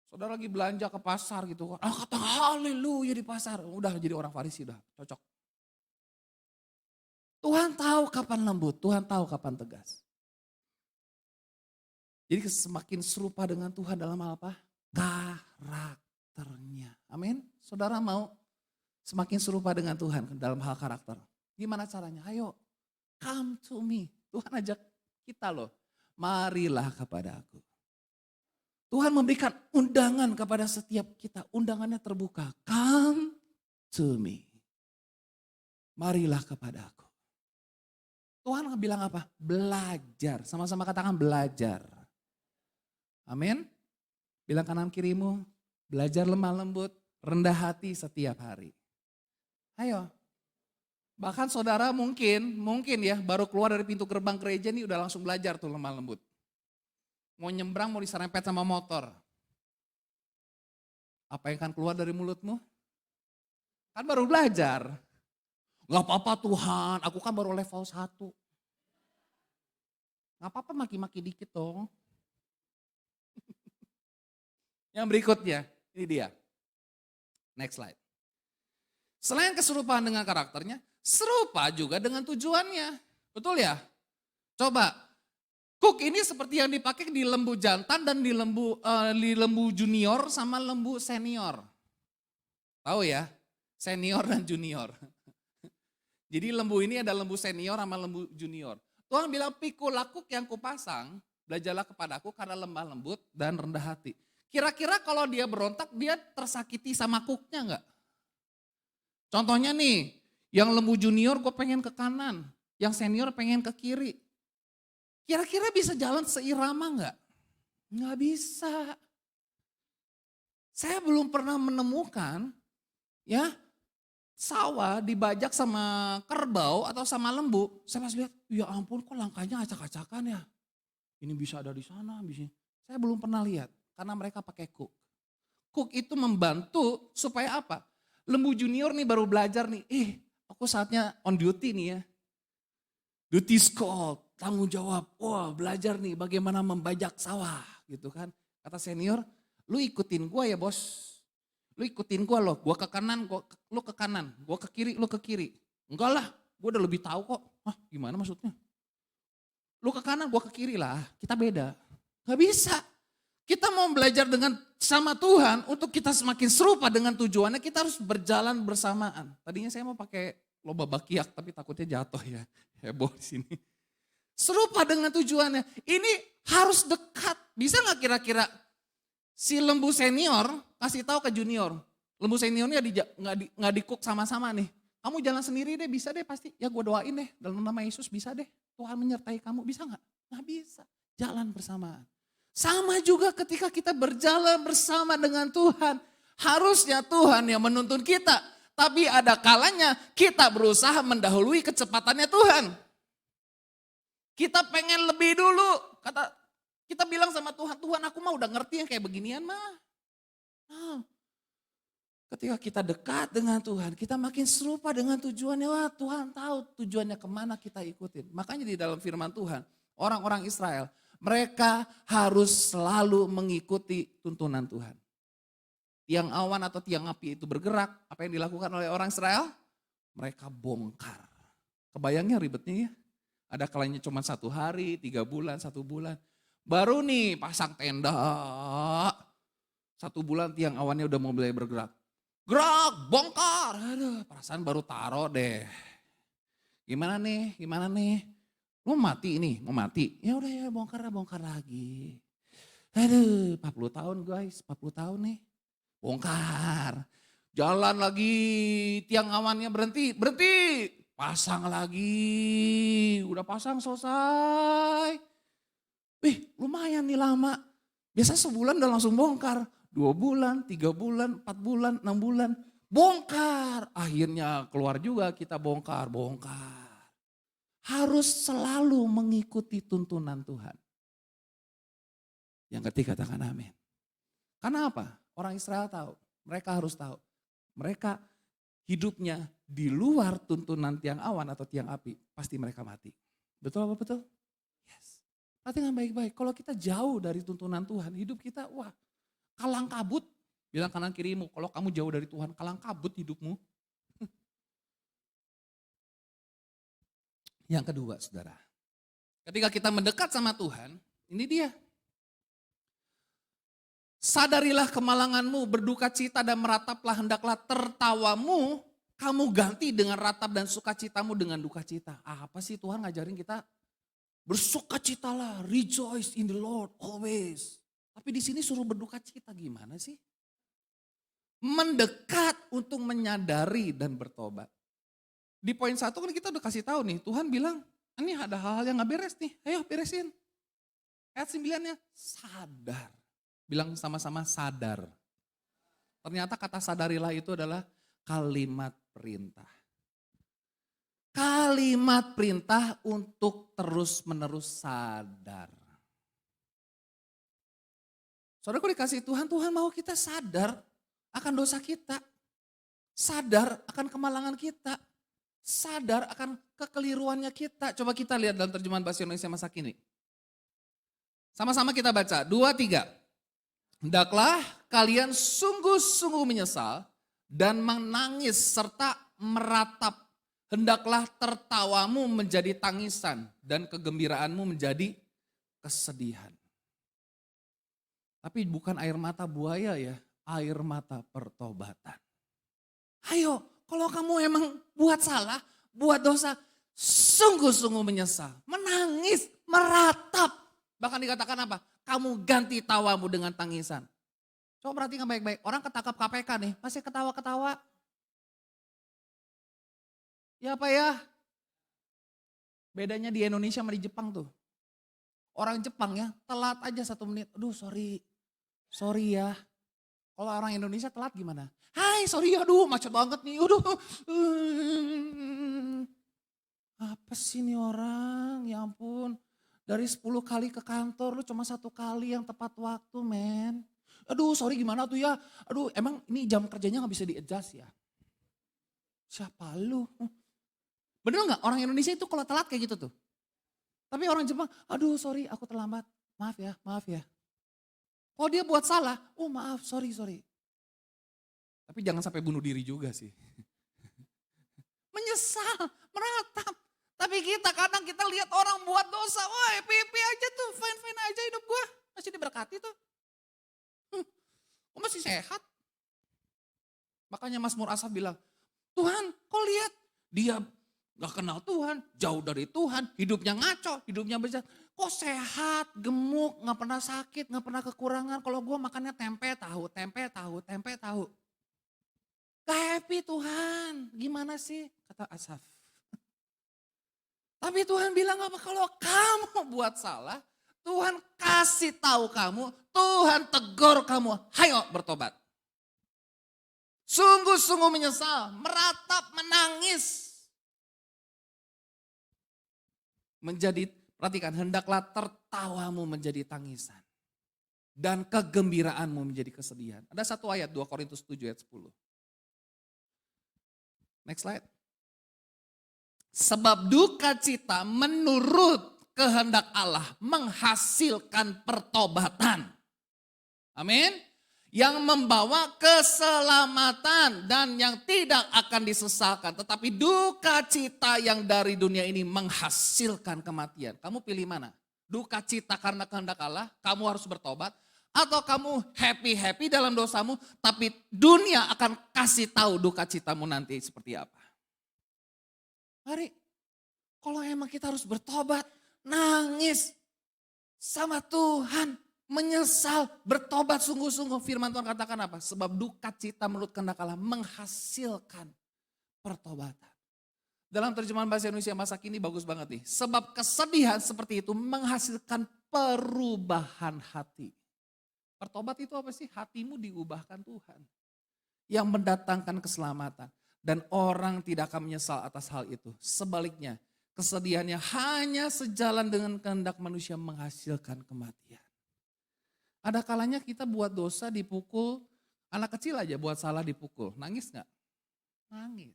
Saudara lagi belanja ke pasar gitu. Kata haleluya di pasar. Udah jadi orang Farisi, udah cocok. Tuhan tahu kapan lembut, Tuhan tahu kapan tegas. Jadi semakin serupa dengan Tuhan dalam hal apa? Karakternya. Amin. Saudara mau semakin serupa dengan Tuhan dalam hal karakter. Gimana caranya? Ayo, come to me. Tuhan ajak kita loh. Marilah kepada aku. Tuhan memberikan undangan kepada setiap kita. Undangannya terbuka. Come to me. Marilah kepada aku. Tuhan bilang apa? Belajar. Sama-sama katakan belajar. Amin. Bilang kanan kirimu, belajar lemah lembut, rendah hati setiap hari. Ayo. Bahkan saudara mungkin ya baru keluar dari pintu gerbang gereja nih udah langsung belajar tuh lemah lembut. Mau nyebrang mau diserempet sama motor. Apa yang akan keluar dari mulutmu? Kan baru belajar. Gak apa-apa Tuhan, aku kan baru level 1. Gak apa-apa maki-maki dikit dong. Yang berikutnya, ini dia. Next slide. Selain keserupaan dengan karakternya, serupa juga dengan tujuannya. Betul ya? Coba, Cook ini seperti yang dipakai di lembu jantan dan di lembu junior sama lembu senior. Tahu ya? Senior dan junior. Jadi lembu ini ada lembu senior sama lembu junior. Tuhan bilang pikulah Cook yang kupasang, belajarlah kepadaku karena lemah lembut dan rendah hati. Kira-kira kalau dia berontak, dia tersakiti sama Cooknya enggak? Contohnya nih, yang lembu junior gue pengen ke kanan, yang senior pengen ke kiri. Kira-kira bisa jalan seirama enggak? Enggak bisa. Saya belum pernah menemukan ya sawah dibajak sama kerbau atau sama lembu. Saya pas lihat, ya ampun kok langkahnya acak-acakan ya. Ini bisa ada di sana, bisa. Saya belum pernah lihat karena mereka pakai Cook. Cook itu membantu supaya apa? Lembu junior nih baru belajar nih, aku saatnya on duty nih ya. Duty called, tanggung jawab, wah belajar nih bagaimana membajak sawah gitu kan. Kata senior, lu ikutin gua ya bos. Lu ikutin gua loh, gua ke kanan, lu ke kanan, gua ke kiri, lu ke kiri. Enggak lah, gua udah lebih tahu kok. Hah gimana maksudnya? Lu ke kanan, gua ke kiri lah, kita beda. Gak bisa. Kita mau belajar dengan sama Tuhan untuk kita semakin serupa dengan tujuannya, kita harus berjalan bersamaan. Tadinya saya mau pakai loba bakiak tapi takutnya jatuh ya. Heboh di sini. Serupa dengan tujuannya. Ini harus dekat. Bisa gak kira-kira si lembu senior kasih tahu ke junior. Lembu seniornya nggak di-cook sama-sama nih. Kamu jalan sendiri deh, bisa deh pasti. Ya gue doain deh, dalam nama Yesus bisa deh. Tuhan menyertai kamu, bisa nggak? Nggak bisa. Jalan bersamaan. Sama juga ketika kita berjalan bersama dengan Tuhan. Harusnya Tuhan yang menuntun kita. Tapi ada kalanya kita berusaha mendahului kecepatannya Tuhan. Kita pengen lebih dulu. Kita bilang sama Tuhan, Tuhan aku mah udah ngerti yang kayak beginian mah. Ketika kita dekat dengan Tuhan, kita makin serupa dengan tujuannya. Wah Tuhan tahu tujuannya kemana kita ikutin. Makanya di dalam firman Tuhan, orang-orang Israel, mereka harus selalu mengikuti tuntunan Tuhan. Tiang awan atau tiang api itu bergerak, apa yang dilakukan oleh orang Israel? Mereka bongkar. Kebayangnya ribetnya ya? Ada kalanya cuma 1 hari, 3 bulan, 1 bulan. Baru nih pasang tenda. 1 bulan tiang awannya udah mau mulai bergerak. Gerak, bongkar. Aduh, perasaan baru taruh deh. Gimana nih? Mau mati ini, mau mati. Ya udah ya bongkar lagi. Aduh, 40 tahun guys, 40 tahun nih. Bongkar. Jalan lagi, tiang awannya berhenti. Pasang lagi, udah pasang selesai. Wih lumayan nih lama. Biasa sebulan udah langsung bongkar. 2 bulan, 3 bulan, 4 bulan, 6 bulan. Bongkar. Akhirnya keluar juga kita bongkar. Harus selalu mengikuti tuntunan Tuhan. Yang ketiga katakan amin. Karena apa? Orang Israel tahu. Mereka harus tahu. Mereka hidupnya di luar tuntunan tiang awan atau tiang api, pasti mereka mati. Betul apa betul? Yes. Perhatikan baik-baik, kalau kita jauh dari tuntunan Tuhan, hidup kita wah kalang kabut. Bilang kanan kirimu, kalau kamu jauh dari Tuhan, kalang kabut hidupmu. Yang kedua saudara, ketika kita mendekat sama Tuhan, ini dia. Sadarilah kemalanganmu, berduka cita dan merataplah, hendaklah tertawamu, kamu ganti dengan ratap dan sukacitamu dengan duka cita. Apa sih Tuhan ngajarin kita? Bersukacitalah, rejoice in the Lord always. Tapi di sini suruh berduka cita gimana sih? Mendekat untuk menyadari dan bertobat. Di poin 1 kan kita udah kasih tahu nih, Tuhan bilang, ini ada hal-hal yang gak beres nih, ayo beresin. Ayat 9-nya, sadar. Bilang sama-sama sadar. Ternyata kata sadarilah itu adalah kalimat perintah. Kalimat perintah untuk terus-menerus sadar. Saudaraku dikasih Tuhan, Tuhan mau kita sadar akan dosa kita. Sadar akan kemalangan kita. Sadar akan kekeliruannya kita. Coba kita lihat dalam terjemahan bahasa Indonesia masa kini. Sama-sama kita baca, 2, 3. Hendaklah kalian sungguh-sungguh menyesal dan menangis serta meratap. Hendaklah tertawamu menjadi tangisan dan kegembiraanmu menjadi kesedihan. Tapi bukan air mata buaya ya, air mata pertobatan. Ayo, kalau kamu emang buat salah, buat dosa, sungguh-sungguh menyesal, menangis, meratap. Bahkan dikatakan apa? Kamu ganti tawamu dengan tangisan. Coba perhatikan baik-baik. Orang ketangkap KPK nih, masih ketawa-ketawa. Ya apa ya? Bedanya di Indonesia sama di Jepang tuh. Orang Jepang ya, telat aja 1 menit. Aduh sorry ya. Kalau orang Indonesia telat gimana? Hai sorry ya, aduh macet banget nih. Aduh. Apa sih nih orang, ya ampun. Dari 10 kali ke kantor, lu cuma 1 kali yang tepat waktu, men. Aduh, sorry gimana tuh ya. Aduh, emang ini jam kerjanya gak bisa di-adjust ya? Siapa lu? Bener gak? Orang Indonesia itu kalau telat kayak gitu tuh. Tapi orang Jepang, aduh sorry aku terlambat. Maaf ya. Kalau dia buat salah, oh maaf, sorry. Tapi jangan sampai bunuh diri juga sih. Menyesal, meratap. Tapi kita kadang kita lihat orang buat dosa, wah happy aja tuh, fine aja hidup gue. Masih diberkati tuh. Gue masih sehat. Makanya Mazmur Asaf bilang, Tuhan kau lihat dia gak kenal Tuhan, jauh dari Tuhan, hidupnya ngaco, hidupnya besar. Kok sehat, gemuk, gak pernah sakit, gak pernah kekurangan. Kalau gue makannya tempe tahu. Gak happy Tuhan, gimana sih? Kata Asaf. Tapi Tuhan bilang apa? Kalau kamu buat salah, Tuhan kasih tahu kamu, Tuhan tegur kamu, hayo bertobat. Sungguh-sungguh menyesal, meratap, menangis. Perhatikan, hendaklah tertawamu menjadi tangisan. Dan kegembiraanmu menjadi kesedihan. Ada 1 ayat, 2 Korintus 7 ayat 10. Next slide. Sebab duka cita menurut kehendak Allah menghasilkan pertobatan. Amin. Yang membawa keselamatan dan yang tidak akan disesalkan. Tetapi duka cita yang dari dunia ini menghasilkan kematian. Kamu pilih mana? Duka cita karena kehendak Allah, kamu harus bertobat. Atau kamu happy dalam dosamu, tapi dunia akan kasih tahu duka citamu nanti seperti apa. Mari, kalau emang kita harus bertobat, nangis sama Tuhan, menyesal, bertobat sungguh-sungguh. Firman Tuhan katakan apa? Sebab duka cita menurut kehendak Allah menghasilkan pertobatan. Dalam terjemahan bahasa Indonesia masa kini bagus banget nih. Sebab kesedihan seperti itu menghasilkan perubahan hati. Pertobat itu apa sih? Hatimu diubahkan Tuhan. Yang mendatangkan keselamatan. Dan orang tidak akan menyesal atas hal itu. Sebaliknya, kesedihannya hanya sejalan dengan kehendak manusia menghasilkan kematian. Ada kalanya kita buat dosa dipukul, anak kecil aja buat salah dipukul. Nangis gak? Nangis.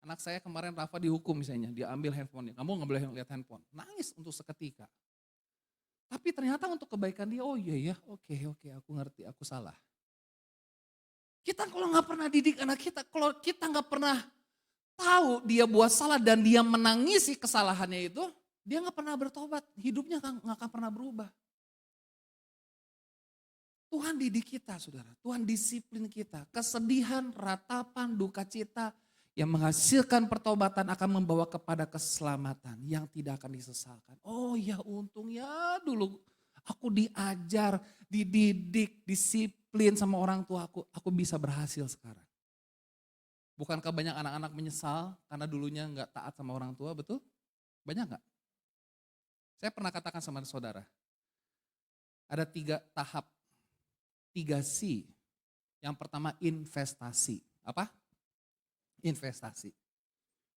Anak saya kemarin Rafa dihukum misalnya, dia ambil handphonenya. Kamu gak boleh lihat handphone. Nangis untuk seketika. Tapi ternyata untuk kebaikan dia, oh iya ya, oke, aku ngerti, aku salah. Kita kalau gak pernah didik anak kita, kalau kita gak pernah tahu dia buat salah dan dia menangisi kesalahannya itu, dia gak pernah bertobat, hidupnya gak akan pernah berubah. Tuhan didik kita saudara, Tuhan disiplin kita. Kesedihan, ratapan, duka cita yang menghasilkan pertobatan akan membawa kepada keselamatan yang tidak akan disesalkan. Oh ya untung ya dulu aku diajar, dididik, disiplin sama orang tua aku bisa berhasil sekarang. Bukankah banyak anak-anak menyesal karena dulunya nggak taat sama orang tua, betul? Banyak nggak? Saya pernah katakan sama saudara, ada 3 tahap, 3 C. Yang pertama investasi. Apa? Investasi.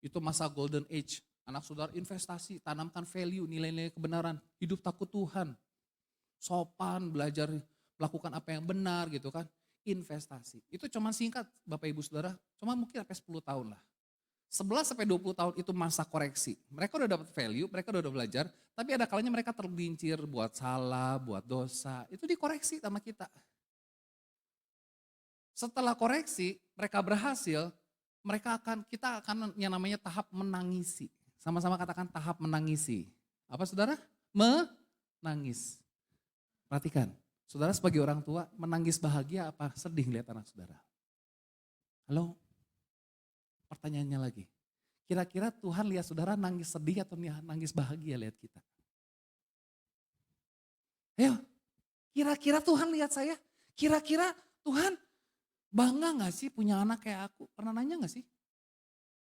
Itu masa golden age. Anak saudara investasi, tanamkan value, nilai-nilai kebenaran, hidup takut Tuhan. Sopan, belajar melakukan apa yang benar gitu kan. Investasi. Itu cuma singkat Bapak Ibu Saudara, cuma mungkin sampai 10 tahun lah. 11 sampai 20 tahun itu masa koreksi. Mereka udah dapat value, mereka udah belajar, tapi ada kalanya mereka tergelincir buat salah, buat dosa. Itu dikoreksi sama kita. Setelah koreksi, mereka berhasil, kita akan yang namanya tahap menangisi. Sama-sama katakan tahap menangisi. Apa saudara? Menangis. Perhatikan, saudara sebagai orang tua menangis bahagia apa sedih lihat anak saudara? Halo? Pertanyaannya lagi. Kira-kira Tuhan lihat saudara nangis sedih atau nangis bahagia lihat kita? Ayo, kira-kira Tuhan lihat saya? Kira-kira Tuhan bangga gak sih punya anak kayak aku? Pernah nanya gak sih?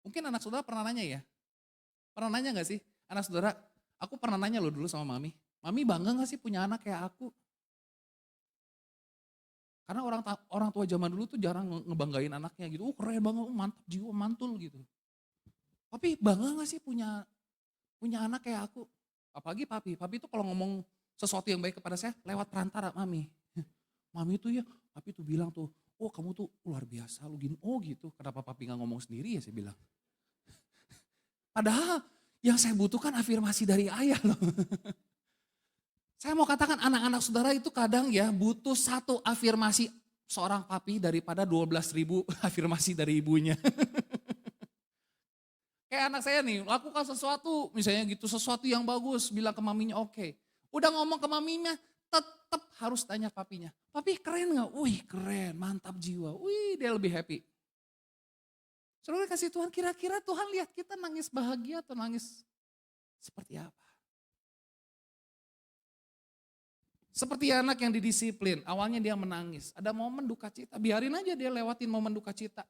Mungkin anak saudara pernah nanya ya? Pernah nanya gak sih? Anak saudara, aku pernah nanya loh dulu sama mami. Mami bangga gak sih punya anak kayak aku? Karena orang tua zaman dulu tuh jarang ngebanggain anaknya gitu. Oh keren banget, mantap jiwa, mantul gitu. Tapi bangga gak sih punya anak kayak aku? Apalagi papi. Papi itu kalau ngomong sesuatu yang baik kepada saya lewat perantara mami. Mami tuh ya, papi tuh bilang tuh, oh kamu tuh luar biasa, lu gini, oh gitu. Kenapa papi gak ngomong sendiri ya saya bilang. Padahal yang saya butuhkan afirmasi dari ayah loh. Saya mau katakan anak-anak saudara itu kadang ya butuh satu afirmasi seorang papi daripada 12.000 afirmasi dari ibunya. Kayak anak saya nih, lakukan sesuatu, misalnya gitu, sesuatu yang bagus, bilang ke maminya oke. Udah ngomong ke maminya, tetap harus tanya papinya. Papi keren gak? Wih keren, mantap jiwa. Wih dia lebih happy. Saudara kasih Tuhan, kira-kira Tuhan lihat kita nangis bahagia atau nangis seperti apa? Seperti anak yang didisiplin, awalnya dia menangis. Ada momen duka cita, biarin aja dia lewatin momen duka cita.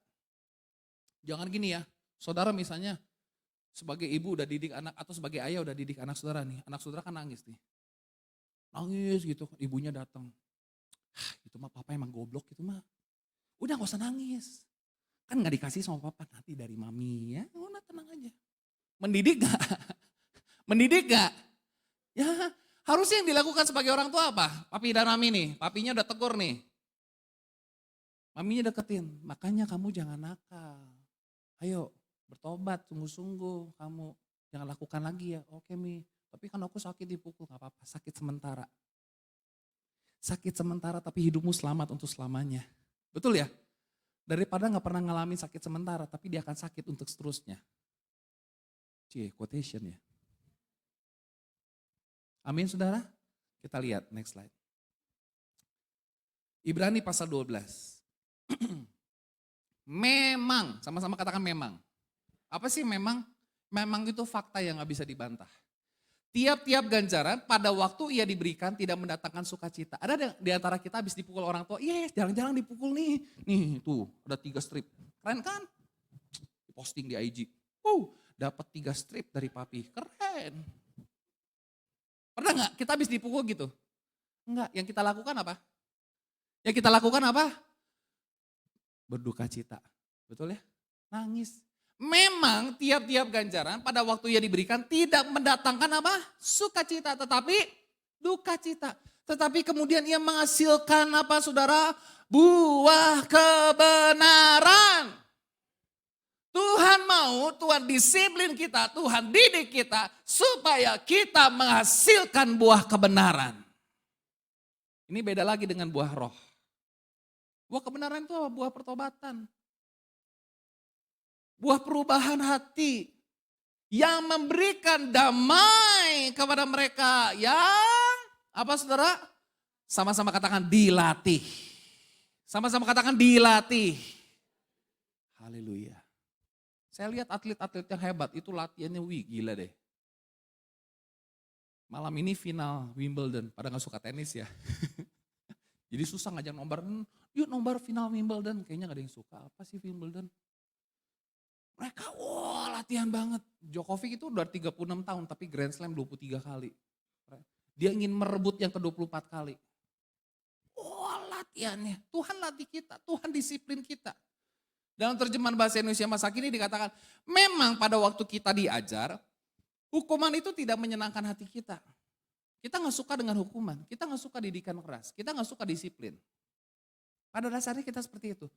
Jangan gini ya, saudara misalnya sebagai ibu udah didik anak atau sebagai ayah udah didik anak saudara nih. Anak saudara kan nangis nih. Nangis gitu, ibunya datang. Itu mah papa emang goblok gitu mah. Udah gak usah nangis. Kan gak dikasih sama papa, nanti dari mami ya. Udah tenang aja. Mendidik gak? Mendidik gak? Ya harusnya yang dilakukan sebagai orang tua apa? Papi dan mami nih, papinya udah tegur nih. Maminya deketin, makanya kamu jangan nakal. Ayo bertobat sungguh-sungguh kamu. Jangan lakukan lagi ya, oke Mi. Tapi kan aku sakit dipukul, gak apa-apa, sakit sementara. Sakit sementara tapi hidupmu selamat untuk selamanya. Betul ya? Daripada gak pernah ngalamin sakit sementara tapi dia akan sakit untuk seterusnya. Quotation ya. Amin saudara? Kita lihat next slide. Ibrani pasal 12. Memang, sama-sama katakan memang. Apa sih memang? Memang itu fakta yang gak bisa dibantah. Tiap-tiap ganjaran pada waktu ia diberikan tidak mendatangkan sukacita. Ada di antara kita habis dipukul orang tua, yes jarang-jarang dipukul nih. Nih tuh ada 3 strip, keren kan? Posting di IG. dapat 3 strip dari papi. Keren. Pernah nggak kita habis dipukul gitu? Enggak, yang kita lakukan apa? Yang kita lakukan apa? Berduka cita. Betul ya? Nangis. Memang tiap-tiap ganjaran pada waktu ia diberikan tidak mendatangkan apa? Sukacita, tetapi duka cita. Tetapi kemudian ia menghasilkan apa saudara? Buah kebenaran. Tuhan mau, Tuhan disiplin kita, Tuhan didik kita supaya kita menghasilkan buah kebenaran. Ini beda lagi dengan buah roh. Buah kebenaran itu apa? Buah pertobatan. Buah perubahan hati yang memberikan damai kepada mereka yang apa saudara? Sama-sama katakan dilatih. Sama-sama katakan dilatih. Haleluya. Saya lihat atlet-atlet yang hebat itu latihannya gila deh. Malam ini final Wimbledon, pada gak suka tenis ya. Jadi susah ngajak nobar, yuk nobar final Wimbledon. Kayaknya gak ada yang suka, apa sih Wimbledon? Mereka latihan banget. Djokovic itu udah 36 tahun tapi Grand Slam 23 kali. Dia ingin merebut yang ke-24 kali. Latihannya. Tuhan latih kita, Tuhan disiplin kita. Dalam terjemahan bahasa Indonesia masa kini dikatakan, memang pada waktu kita diajar, hukuman itu tidak menyenangkan hati kita. Kita gak suka dengan hukuman, kita gak suka didikan keras, kita gak suka disiplin. Pada dasarnya kita seperti itu.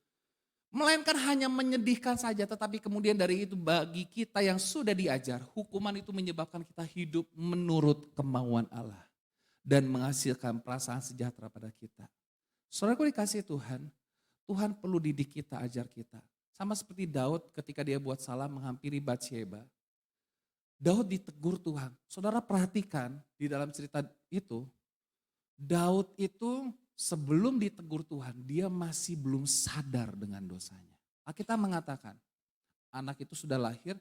Melainkan hanya menyedihkan saja, tetapi kemudian dari itu bagi kita yang sudah diajar, hukuman itu menyebabkan kita hidup menurut kemauan Allah. Dan menghasilkan perasaan sejahtera pada kita. Saudaraku dikasih Tuhan, Tuhan perlu didik kita, ajar kita. Sama seperti Daud ketika dia buat salah menghampiri Batsheba. Daud ditegur Tuhan. Saudara perhatikan di dalam cerita itu, Daud itu sebelum ditegur Tuhan, dia masih belum sadar dengan dosanya. Alkitab mengatakan, anak itu sudah lahir,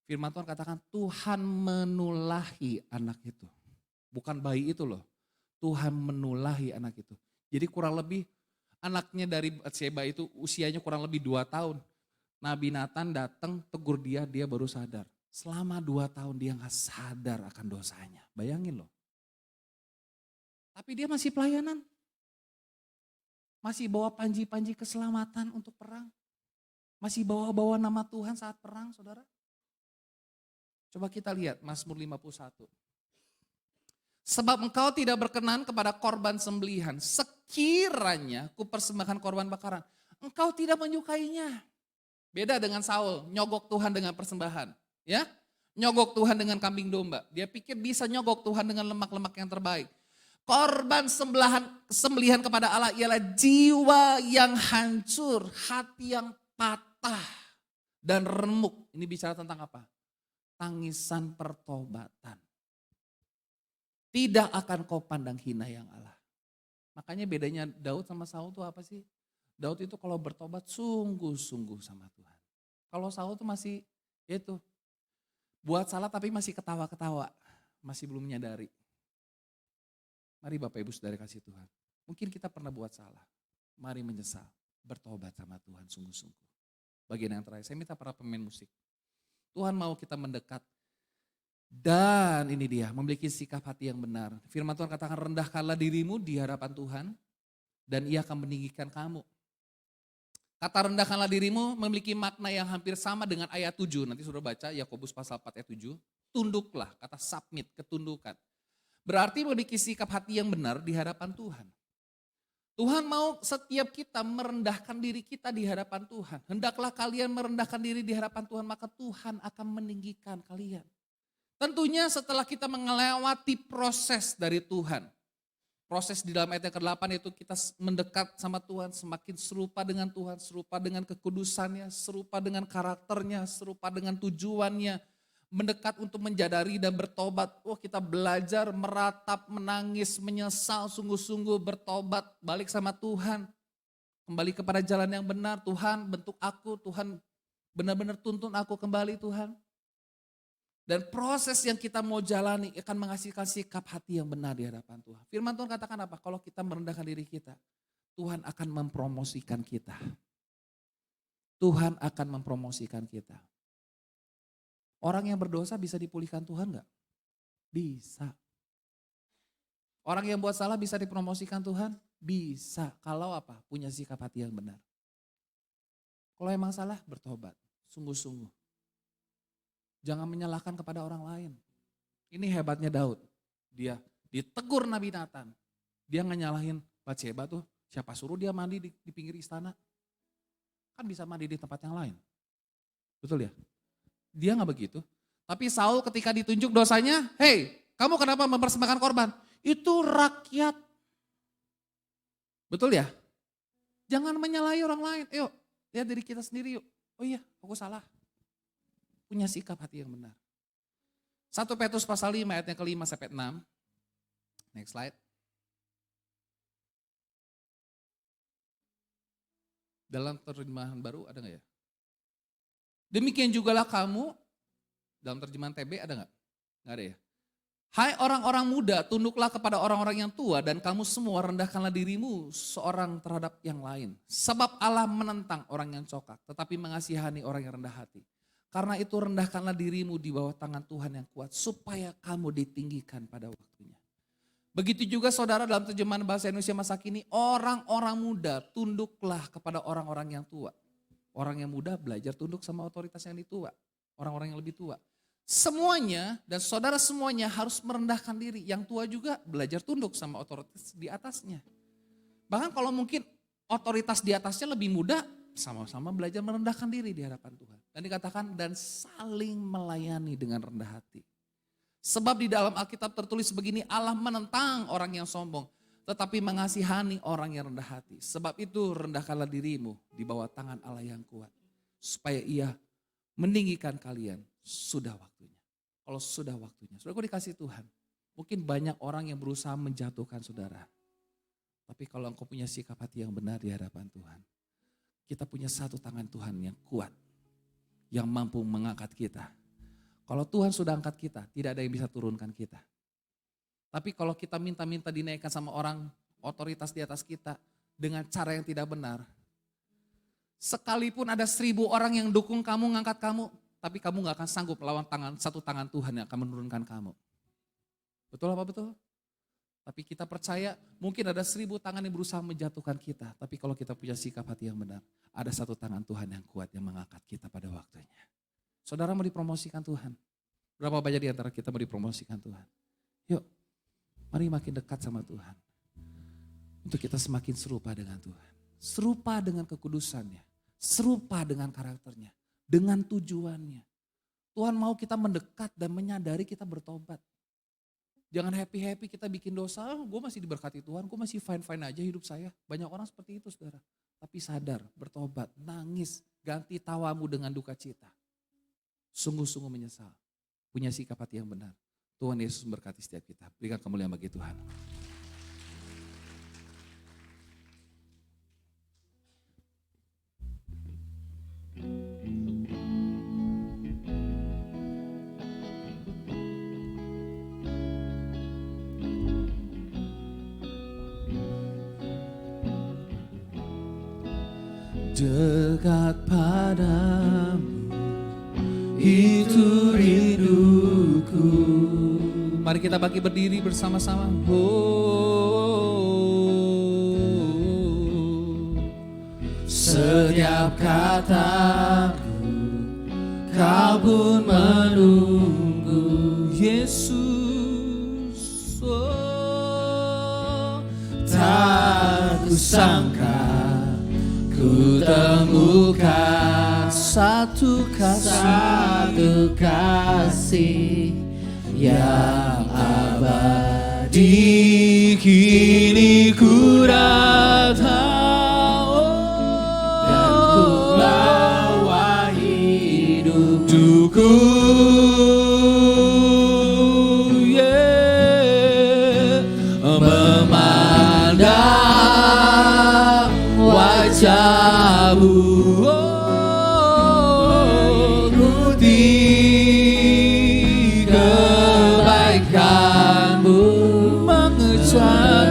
firman Tuhan katakan Tuhan menulahi anak itu. Bukan bayi itu loh, Tuhan menulahi anak itu. Jadi kurang lebih anaknya dari Batsheba itu usianya kurang lebih 2 tahun. Nabi Nathan datang tegur dia, dia baru sadar. Selama 2 tahun dia gak sadar akan dosanya. Bayangin loh. Tapi dia masih pelayanan. Masih bawa panji-panji keselamatan untuk perang. Masih bawa-bawa nama Tuhan saat perang saudara. Coba kita lihat Mazmur 51. Sebab engkau tidak berkenan kepada korban sembelihan. Sekiranya ku persembahkan korban bakaran. Engkau tidak menyukainya. Beda dengan Saul, nyogok Tuhan dengan persembahan. Ya, nyogok Tuhan dengan kambing domba. Dia pikir bisa nyogok Tuhan dengan lemak-lemak yang terbaik. Korban sembelihan kepada Allah ialah jiwa yang hancur, hati yang patah dan remuk. Ini bicara tentang apa? Tangisan pertobatan. Tidak akan kau pandang hina yang Allah. Makanya bedanya Daud sama Saul itu apa sih? Daud itu kalau bertobat sungguh-sungguh sama Tuhan. Kalau Saul itu masih itu buat salah tapi masih ketawa-ketawa. Masih belum menyadari. Mari Bapak Ibu Saudara kasih Tuhan. Mungkin kita pernah buat salah. Mari menyesal. Bertobat sama Tuhan sungguh-sungguh. Bagian yang terakhir, saya minta para pemain musik. Tuhan mau kita mendekat. Dan ini dia, memiliki sikap hati yang benar. Firman Tuhan katakan rendahkanlah dirimu di hadapan Tuhan. Dan ia akan meninggikan kamu. Kata rendahkanlah dirimu memiliki makna yang hampir sama dengan ayat 7. Nanti sudah baca Yakobus pasal 4 ayat 7. Tunduklah, kata submit, ketundukan. Berarti memiliki sikap hati yang benar di hadapan Tuhan. Tuhan mau setiap kita merendahkan diri kita di hadapan Tuhan. Hendaklah kalian merendahkan diri di hadapan Tuhan, maka Tuhan akan meninggikan kalian. Tentunya setelah kita melewati proses dari Tuhan. Proses di dalam ayat yang ke-8 itu kita mendekat sama Tuhan, semakin serupa dengan Tuhan, serupa dengan kekudusannya, serupa dengan karakternya, serupa dengan tujuannya. Mendekat untuk menjadari dan bertobat. Kita belajar meratap, menangis, menyesal, sungguh-sungguh bertobat, balik sama Tuhan. Kembali kepada jalan yang benar, Tuhan bentuk aku, Tuhan benar-benar tuntun aku kembali Tuhan. Dan proses yang kita mau jalani akan menghasilkan sikap hati yang benar di hadapan Tuhan. Firman Tuhan katakan apa? Kalau kita merendahkan diri kita, Tuhan akan mempromosikan kita. Tuhan akan mempromosikan kita. Orang yang berdosa bisa dipulihkan Tuhan gak? Bisa. Orang yang buat salah bisa dipromosikan Tuhan? Bisa. Kalau apa? Punya sikap hati yang benar. Kalau emang salah, bertobat. Sungguh-sungguh. Jangan menyalahkan kepada orang lain. Ini hebatnya Daud. Dia ditegur Nabi Nathan. Dia gak nyalahin Batsheba tuh. Siapa suruh dia mandi di pinggir istana? Kan bisa mandi di tempat yang lain. Betul ya? Dia gak begitu. Tapi Saul ketika ditunjuk dosanya, hey, kamu kenapa mempersembahkan korban? Itu rakyat. Betul ya? Jangan menyalahi orang lain. Yuk, lihat diri kita sendiri yuk. Oh iya, aku salah. Punya sikap hati yang benar. 1 Petrus pasal 5 ayatnya ke-5 sampai 6. Next slide. Dalam terjemahan baru ada gak ya? Demikian jugalah kamu, dalam terjemahan TB ada gak? Gak ada ya? Hai orang-orang muda, tunduklah kepada orang-orang yang tua dan kamu semua rendahkanlah dirimu seorang terhadap yang lain. Sebab Allah menentang orang yang congkak, tetapi mengasihani orang yang rendah hati. Karena itu rendahkanlah dirimu di bawah tangan Tuhan yang kuat supaya kamu ditinggikan pada waktunya. Begitu juga saudara dalam terjemahan bahasa Indonesia masa kini, orang-orang muda tunduklah kepada orang-orang yang tua. Orang yang muda belajar tunduk sama otoritas yang tua, orang-orang yang lebih tua. Semuanya dan saudara semuanya harus merendahkan diri. Yang tua juga belajar tunduk sama otoritas di atasnya. Bahkan kalau mungkin otoritas di atasnya lebih muda, sama-sama belajar merendahkan diri di hadapan Tuhan. Dan dikatakan dan saling melayani dengan rendah hati. Sebab di dalam Alkitab tertulis begini, Allah menentang orang yang sombong, tetapi mengasihani orang yang rendah hati. Sebab itu rendahkanlah dirimu di bawah tangan Allah yang kuat. Supaya ia meninggikan kalian sudah waktunya. Kalau sudah waktunya, saudara dikasih Tuhan. Mungkin banyak orang yang berusaha menjatuhkan saudara. Tapi kalau engkau punya sikap hati yang benar di hadapan Tuhan. Kita punya satu tangan Tuhan yang kuat. Yang mampu mengangkat kita. Kalau Tuhan sudah angkat kita, tidak ada yang bisa turunkan kita. Tapi kalau kita minta-minta dinaikkan sama orang otoritas di atas kita dengan cara yang tidak benar. Sekalipun ada 1000 orang yang dukung kamu, ngangkat kamu, tapi kamu gak akan sanggup melawan satu tangan Tuhan yang akan menurunkan kamu. Betul apa betul? Tapi kita percaya mungkin ada 1000 tangan yang berusaha menjatuhkan kita. Tapi kalau kita punya sikap hati yang benar, ada satu tangan Tuhan yang kuat yang mengangkat kita pada waktunya. Saudara mau dipromosikan Tuhan. Berapa banyak di antara kita mau dipromosikan Tuhan? Yuk, mari makin dekat sama Tuhan. Untuk kita semakin serupa dengan Tuhan. Serupa dengan kekudusannya. Serupa dengan karakternya. Dengan tujuannya. Tuhan mau kita mendekat dan menyadari kita bertobat. Jangan happy-happy kita bikin dosa, gue masih diberkati Tuhan, gue masih fine-fine aja hidup saya. Banyak orang seperti itu saudara. Tapi sadar, bertobat, nangis, ganti tawamu dengan duka cita. Sungguh-sungguh menyesal. Punya sikap hati yang benar. Tuhan Yesus memberkati setiap kita. Berikan kemuliaan bagi Tuhan. Dekat padamu, itu rinduku. Mari kita bagi berdiri bersama-sama. Setiap katamu, kau pun menunggu. Yesus, tak kusangka ku temukan satu kasih yang abadi. Kini ku datang dan ku bawa hidupku, memandang wajahmu, ikuti kebaikanmu, mengejar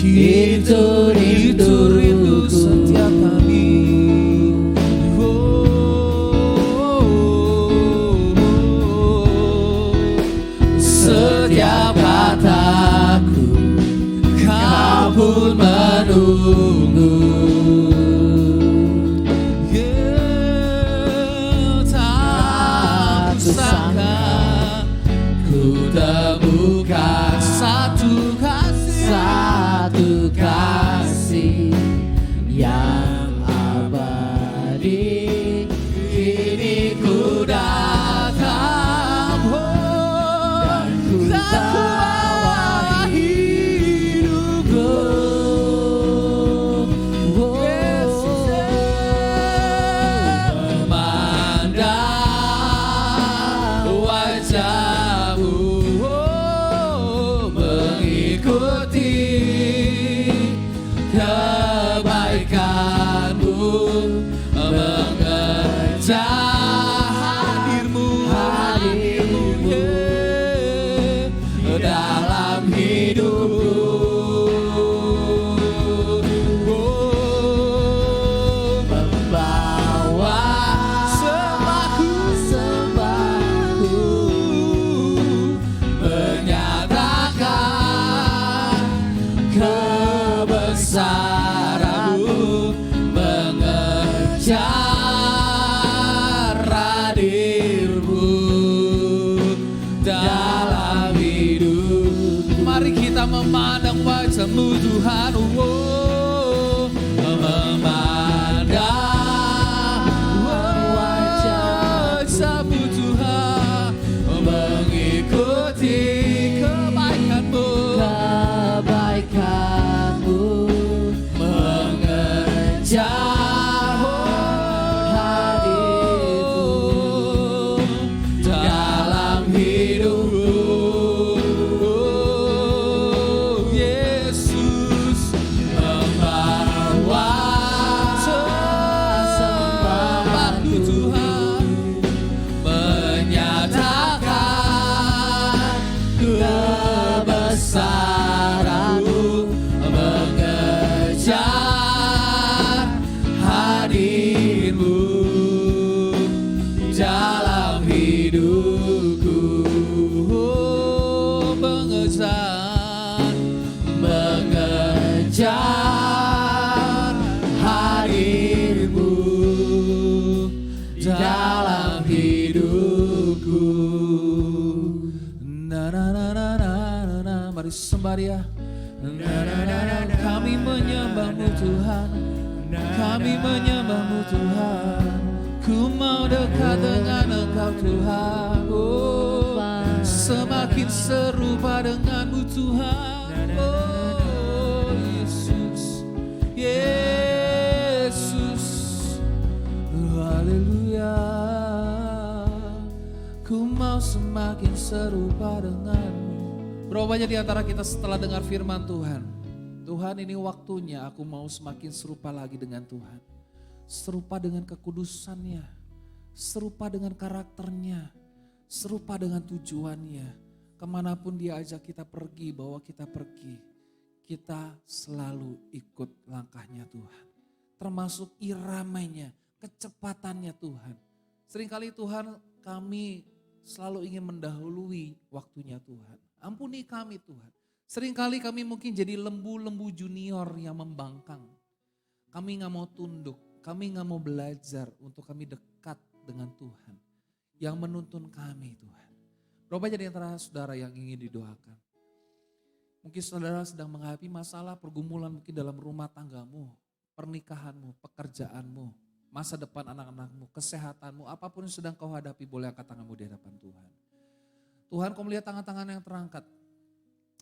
Itu rindu setiap kami. Setiap kataku kau pun menunggu. Tak kusangka ku temukan satu kasih yang abadi. Kini ku datang dan ku bawa hidupku. Memandang wajahmu, mengikuti kebaikanmu, mengejar hadirmu dalam hidupku. Membawa sembahku, menyatakan kebesaranmu, mengejar hadirmu dalam hidup. Mari kita memandang wajah-Mu Tuhan. Memandang wajah-Mu Tuhan, mengikuti kebaikan-Mu, mengejar hadirmu dalam hidupku. Yesus, Membawa sembahku Tuhan, menyatakan kebesaranmu, mengejar hadirmu dalam hidupku. Mengejar hadirmu dalam hidupku. Na na na na na na na. Mari sembah dia. Na na na na. Kami menyembah-Mu Tuhan, kami menyembah-Mu Tuhan. Ku mau dekat dengan Engkau Tuhan. Oh, semakin serupa dengan-Mu Tuhan. Oh Yesus, Yesus, haleluya. Ku mau semakin serupa dengan-Mu. Berapa banyak di antara kita setelah dengar firman Tuhan, Tuhan ini waktunya aku mau semakin serupa lagi dengan Tuhan. Serupa dengan kekudusannya, serupa dengan karakternya, serupa dengan tujuannya. Kemanapun dia ajak kita pergi, bawa kita pergi, kita selalu ikut langkahnya Tuhan. Termasuk iramanya, kecepatannya Tuhan. Seringkali Tuhan, kami selalu ingin mendahului waktunya Tuhan. Ampuni kami Tuhan. Seringkali kami mungkin jadi lembu-lembu junior yang membangkang. Kami gak mau tunduk, kami gak mau belajar untuk kami dekat dengan Tuhan. Yang menuntun kami Tuhan. Berapa banyak di antara saudara yang ingin didoakan? Mungkin saudara sedang menghadapi masalah pergumulan mungkin dalam rumah tanggamu, pernikahanmu, pekerjaanmu, masa depan anak-anakmu, kesehatanmu, apapun yang sedang kau hadapi, boleh angkat tanganmu di hadapan Tuhan. Tuhan, kau melihat tangan-tangan yang terangkat.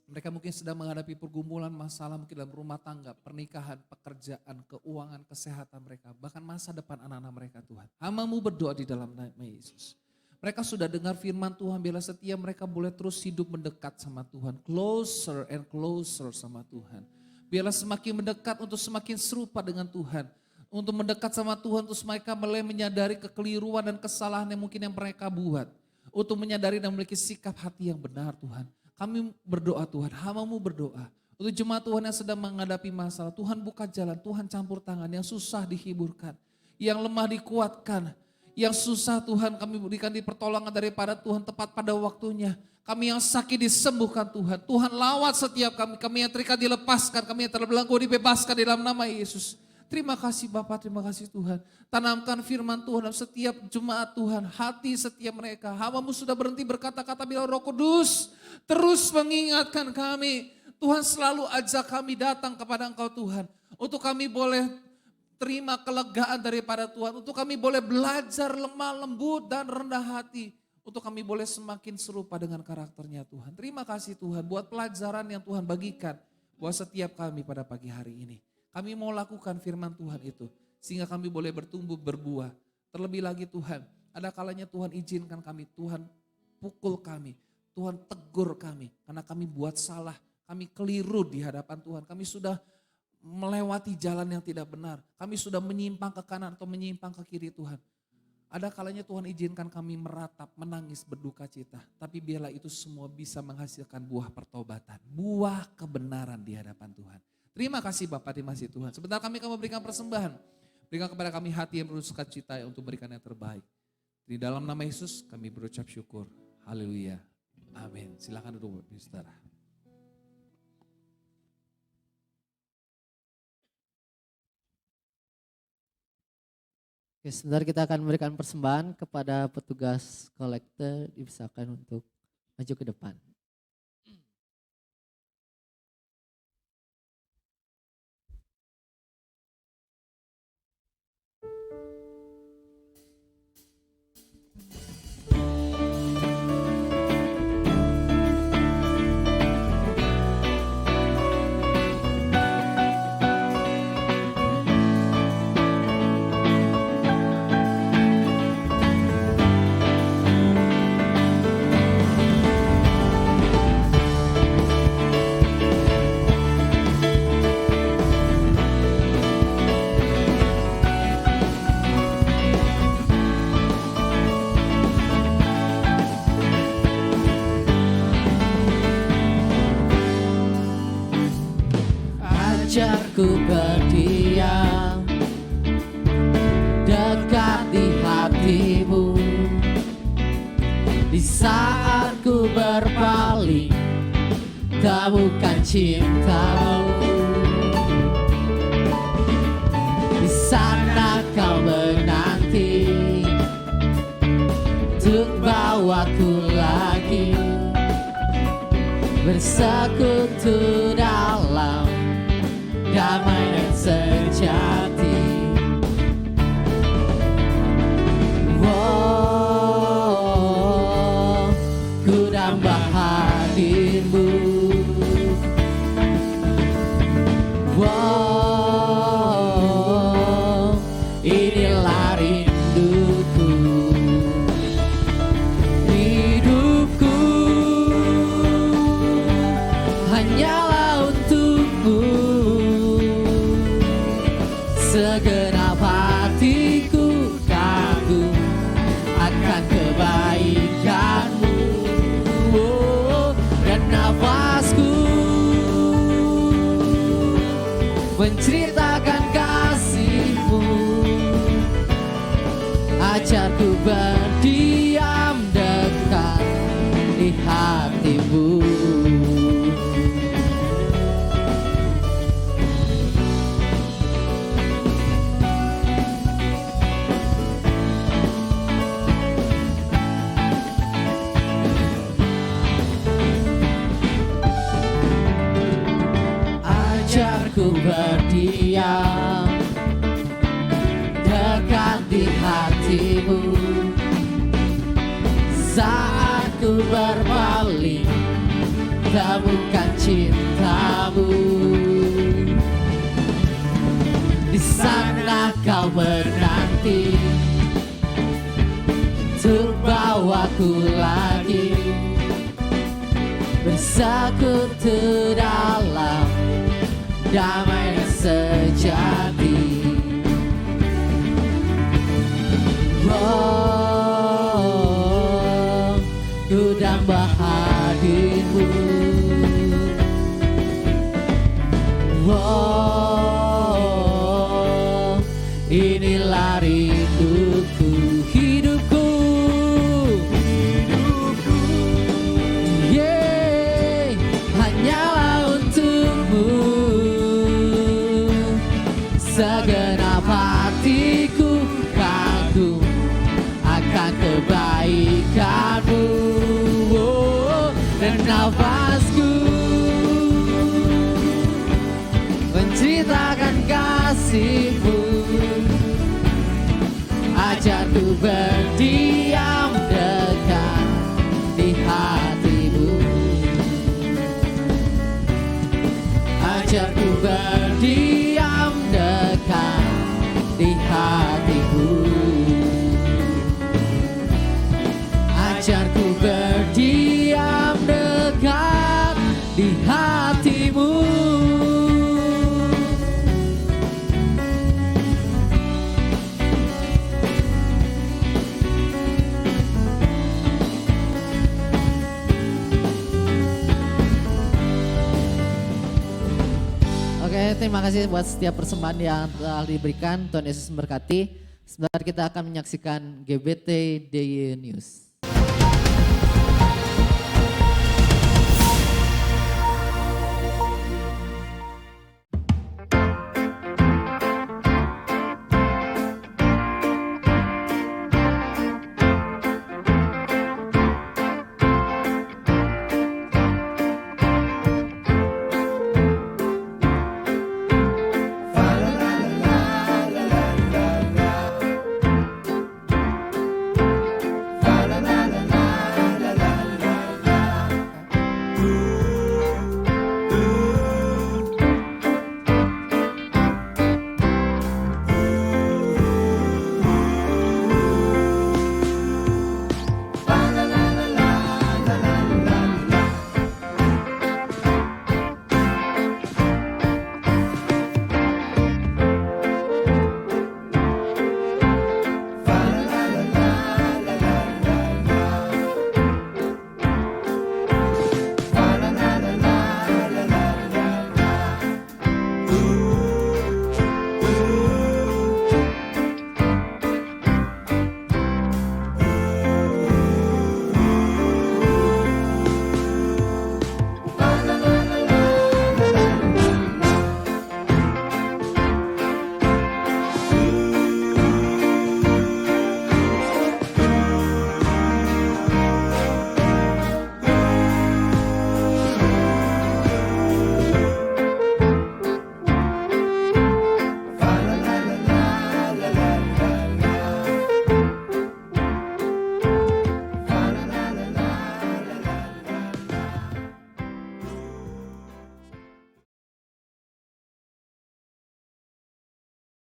Mereka mungkin sedang menghadapi pergumulan, masalah mungkin dalam rumah tangga, pernikahan, pekerjaan, keuangan, kesehatan mereka, bahkan masa depan anak-anak mereka Tuhan. Hamba-Mu berdoa di dalam nama Yesus. Mereka sudah dengar firman Tuhan, bila setia mereka boleh terus hidup mendekat sama Tuhan. Closer and closer sama Tuhan. Biarlah semakin mendekat untuk semakin serupa dengan Tuhan. Untuk mendekat sama Tuhan, terus mereka mulai menyadari kekeliruan dan kesalahan yang mungkin yang mereka buat. Untuk menyadari dan memiliki sikap hati yang benar Tuhan. Kami berdoa Tuhan, hamba-Mu berdoa. Untuk jemaat Tuhan yang sedang menghadapi masalah, Tuhan buka jalan, Tuhan campur tangan, yang susah dihiburkan, yang lemah dikuatkan, yang susah Tuhan kami berikan di pertolongan daripada Tuhan tepat pada waktunya. Kami yang sakit disembuhkan Tuhan. Tuhan lawat setiap kami yang terikat dilepaskan, kami yang terbelenggu dibebaskan di dalam nama Yesus. Terima kasih Bapak, terima kasih Tuhan. Tanamkan firman Tuhan dalam setiap jemaat Tuhan, hati setiap mereka. Hamba-Mu sudah berhenti berkata-kata bila Roh Kudus terus mengingatkan kami. Tuhan selalu ajak kami datang kepada Engkau Tuhan. Untuk kami boleh terima kelegaan daripada Tuhan. Untuk kami boleh belajar lemah lembut dan rendah hati. Untuk kami boleh semakin serupa dengan karakternya Tuhan. Terima kasih Tuhan buat pelajaran yang Tuhan bagikan buat setiap kami pada pagi hari ini. Kami mau lakukan firman Tuhan itu sehingga kami boleh bertumbuh berbuah. Terlebih lagi Tuhan, ada kalanya Tuhan izinkan kami, Tuhan pukul kami, Tuhan tegur kami karena kami buat salah, kami keliru di hadapan Tuhan. Kami sudah melewati jalan yang tidak benar, kami sudah menyimpang ke kanan atau menyimpang ke kiri Tuhan. Ada kalanya Tuhan izinkan kami meratap, menangis, berduka cita. Tapi biarlah itu semua bisa menghasilkan buah pertobatan, buah kebenaran di hadapan Tuhan. Terima kasih Bapak, terima kasih Tuhan. Sebentar kami akan memberikan persembahan. Berikan kepada kami hati yang penuh sukacita untuk memberikan yang terbaik. Di dalam nama Yesus kami berucap syukur. Haleluya. Amin. Silakan duduk saudara. Oke, sebentar kita akan memberikan persembahan kepada petugas kolektor, dipersilakan untuk maju ke depan. Ajarku berdiam dekat di hatimu. Di saat ku berpaling, temukan cintamu. Di sana kau menanti untuk bawaku lagi bersekutu dalam damai dan sejati. Oh, ku nambah hadirmu. Oh, inilah rinduku. Hidupku hanyalah untukmu. Segenap hatiku kagum akan kebaikanmu. Oh, dan nafasku menceritakan kasihmu. Ajarku berdiam dekat di hatimu. Ajarku berdiam dekat di hatimu. Saat ku berpaling, temukan cintamu. Di sana kau menanti untuk bawaku lagi bersekutu dalam damai dan sejati. Oh, ku nambah hadirmu. inilah rinduku, hidupku, yeah, hanyalah untukmu. Segenap hatiku kagum akan kebaikanmu, oh, dan nafasku menceritakan kasihmu. Ajarku berdiam dekat di hatimu, ajarku berdiam dekat di hatimu, ajarku berdiam dekat di hatimu. Oke, terima kasih buat setiap persembahan yang telah diberikan. Tuhan Yesus memberkati. Sebentar kita akan menyaksikan GBT DIY News.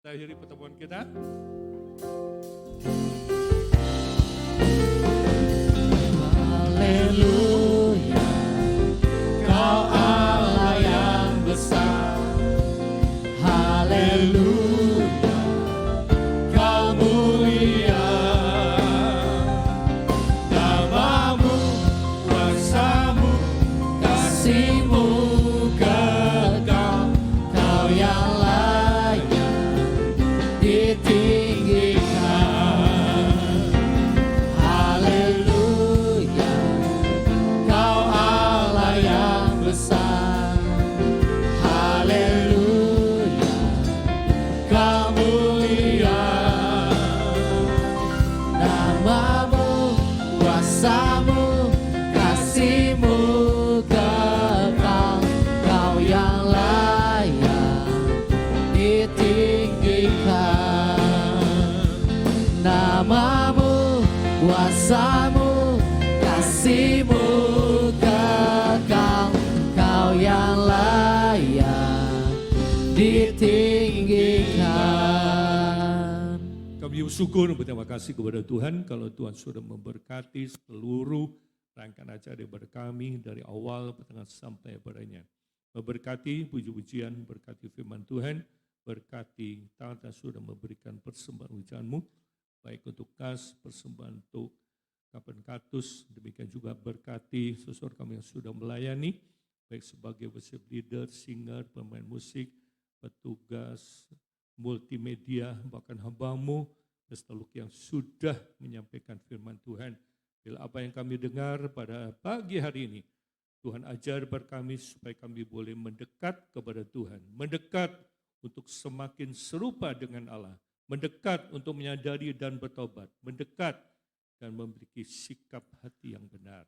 Kita akhiri pertemuan kita. Haleluya, Kau Allah yang besar. Haleluya, Kau mulia. Namamu, kuasamu, Kasih-Mu kekal, Kau yang layak ditinggikan. Haleluya, Kau Allah yang besar. Haleluya, Kau mulia. Namamu, kuasamu, kasih-Mu kekal, Kau yang layak ditinggikan. Namamu, kuasamu, kasih-Mu kekal, Kau yang layak ditinggikan. kami bersyukur dan berterima kasih kepada Tuhan kalau Tuhan sudah memberkati seluruh rangkaian acara daripada kami dari awal pertengahan sampai padanya. Memberkati puji-pujian, berkati firman Tuhan, berkati tangan yang sudah memberikan persembahan ujianmu, baik untuk kas, persembahan untuk Kapan Katus, demikian juga berkati seseorang kami yang sudah melayani, baik sebagai worship leader, singer, pemain musik, petugas, multimedia, bahkan hamba-Mu, Pastor Luke yang sudah menyampaikan firman Tuhan. Bila apa yang kami dengar pada pagi hari ini, Tuhan ajar pada kami supaya kami boleh mendekat kepada Tuhan, mendekat untuk semakin serupa dengan Allah, mendekat untuk menyadari dan bertobat, mendekat dan memiliki sikap hati yang benar.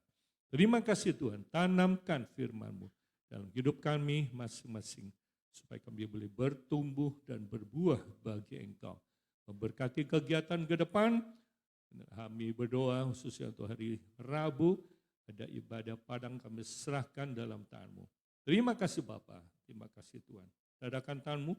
Terima kasih Tuhan, tanamkan firman-Mu dalam hidup kami masing-masing, supaya kami boleh bertumbuh dan berbuah bagi Engkau. Memberkati kegiatan ke depan, kami berdoa khususnya untuk hari Rabu, ada ibadah padang kami serahkan dalam tangan-Mu. Terima kasih Bapa, terima kasih Tuhan. Dadakan tangan-Mu,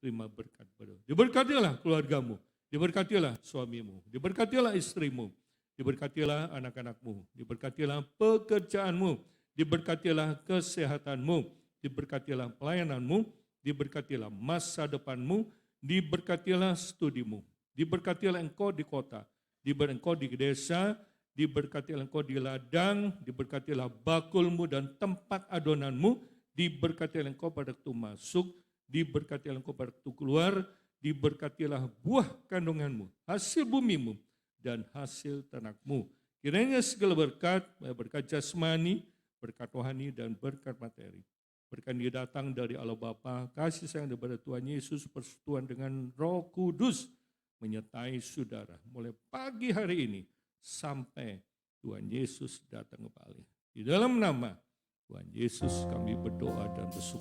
terima berkat pada. Diberkatilah keluarga-Mu, diberkatilah suami-Mu, diberkatilah istri-Mu, diberkatilah anak-anak-Mu, diberkatilah pekerjaan-Mu, diberkatilah kesehatan-Mu, diberkatilah pelayanan-Mu, diberkatilah masa depan-Mu, diberkatilah studi-Mu, diberkatilah Engkau di kota, diberkatilah Engkau di desa, diberkatilah Engkau di ladang, diberkatilah bakul-Mu dan tempat adonan-Mu, diberkatilah Engkau pada waktu masuk, diberkatilah Engkau pada waktu keluar, diberkatilah buah kandungan-Mu, hasil bumi-Mu, dan hasil ternak-Mu. Kiranya segala berkat, berkat jasmani, berkat rohani, dan berkat materi, berkat yang datang dari Allah Bapa, kasih sayang daripada Tuhan Yesus, persekutuan dengan Roh Kudus, menyertai saudara mulai pagi hari ini sampai Tuhan Yesus datang kembali. Di dalam nama Tuhan Yesus kami berdoa dan bersyukur.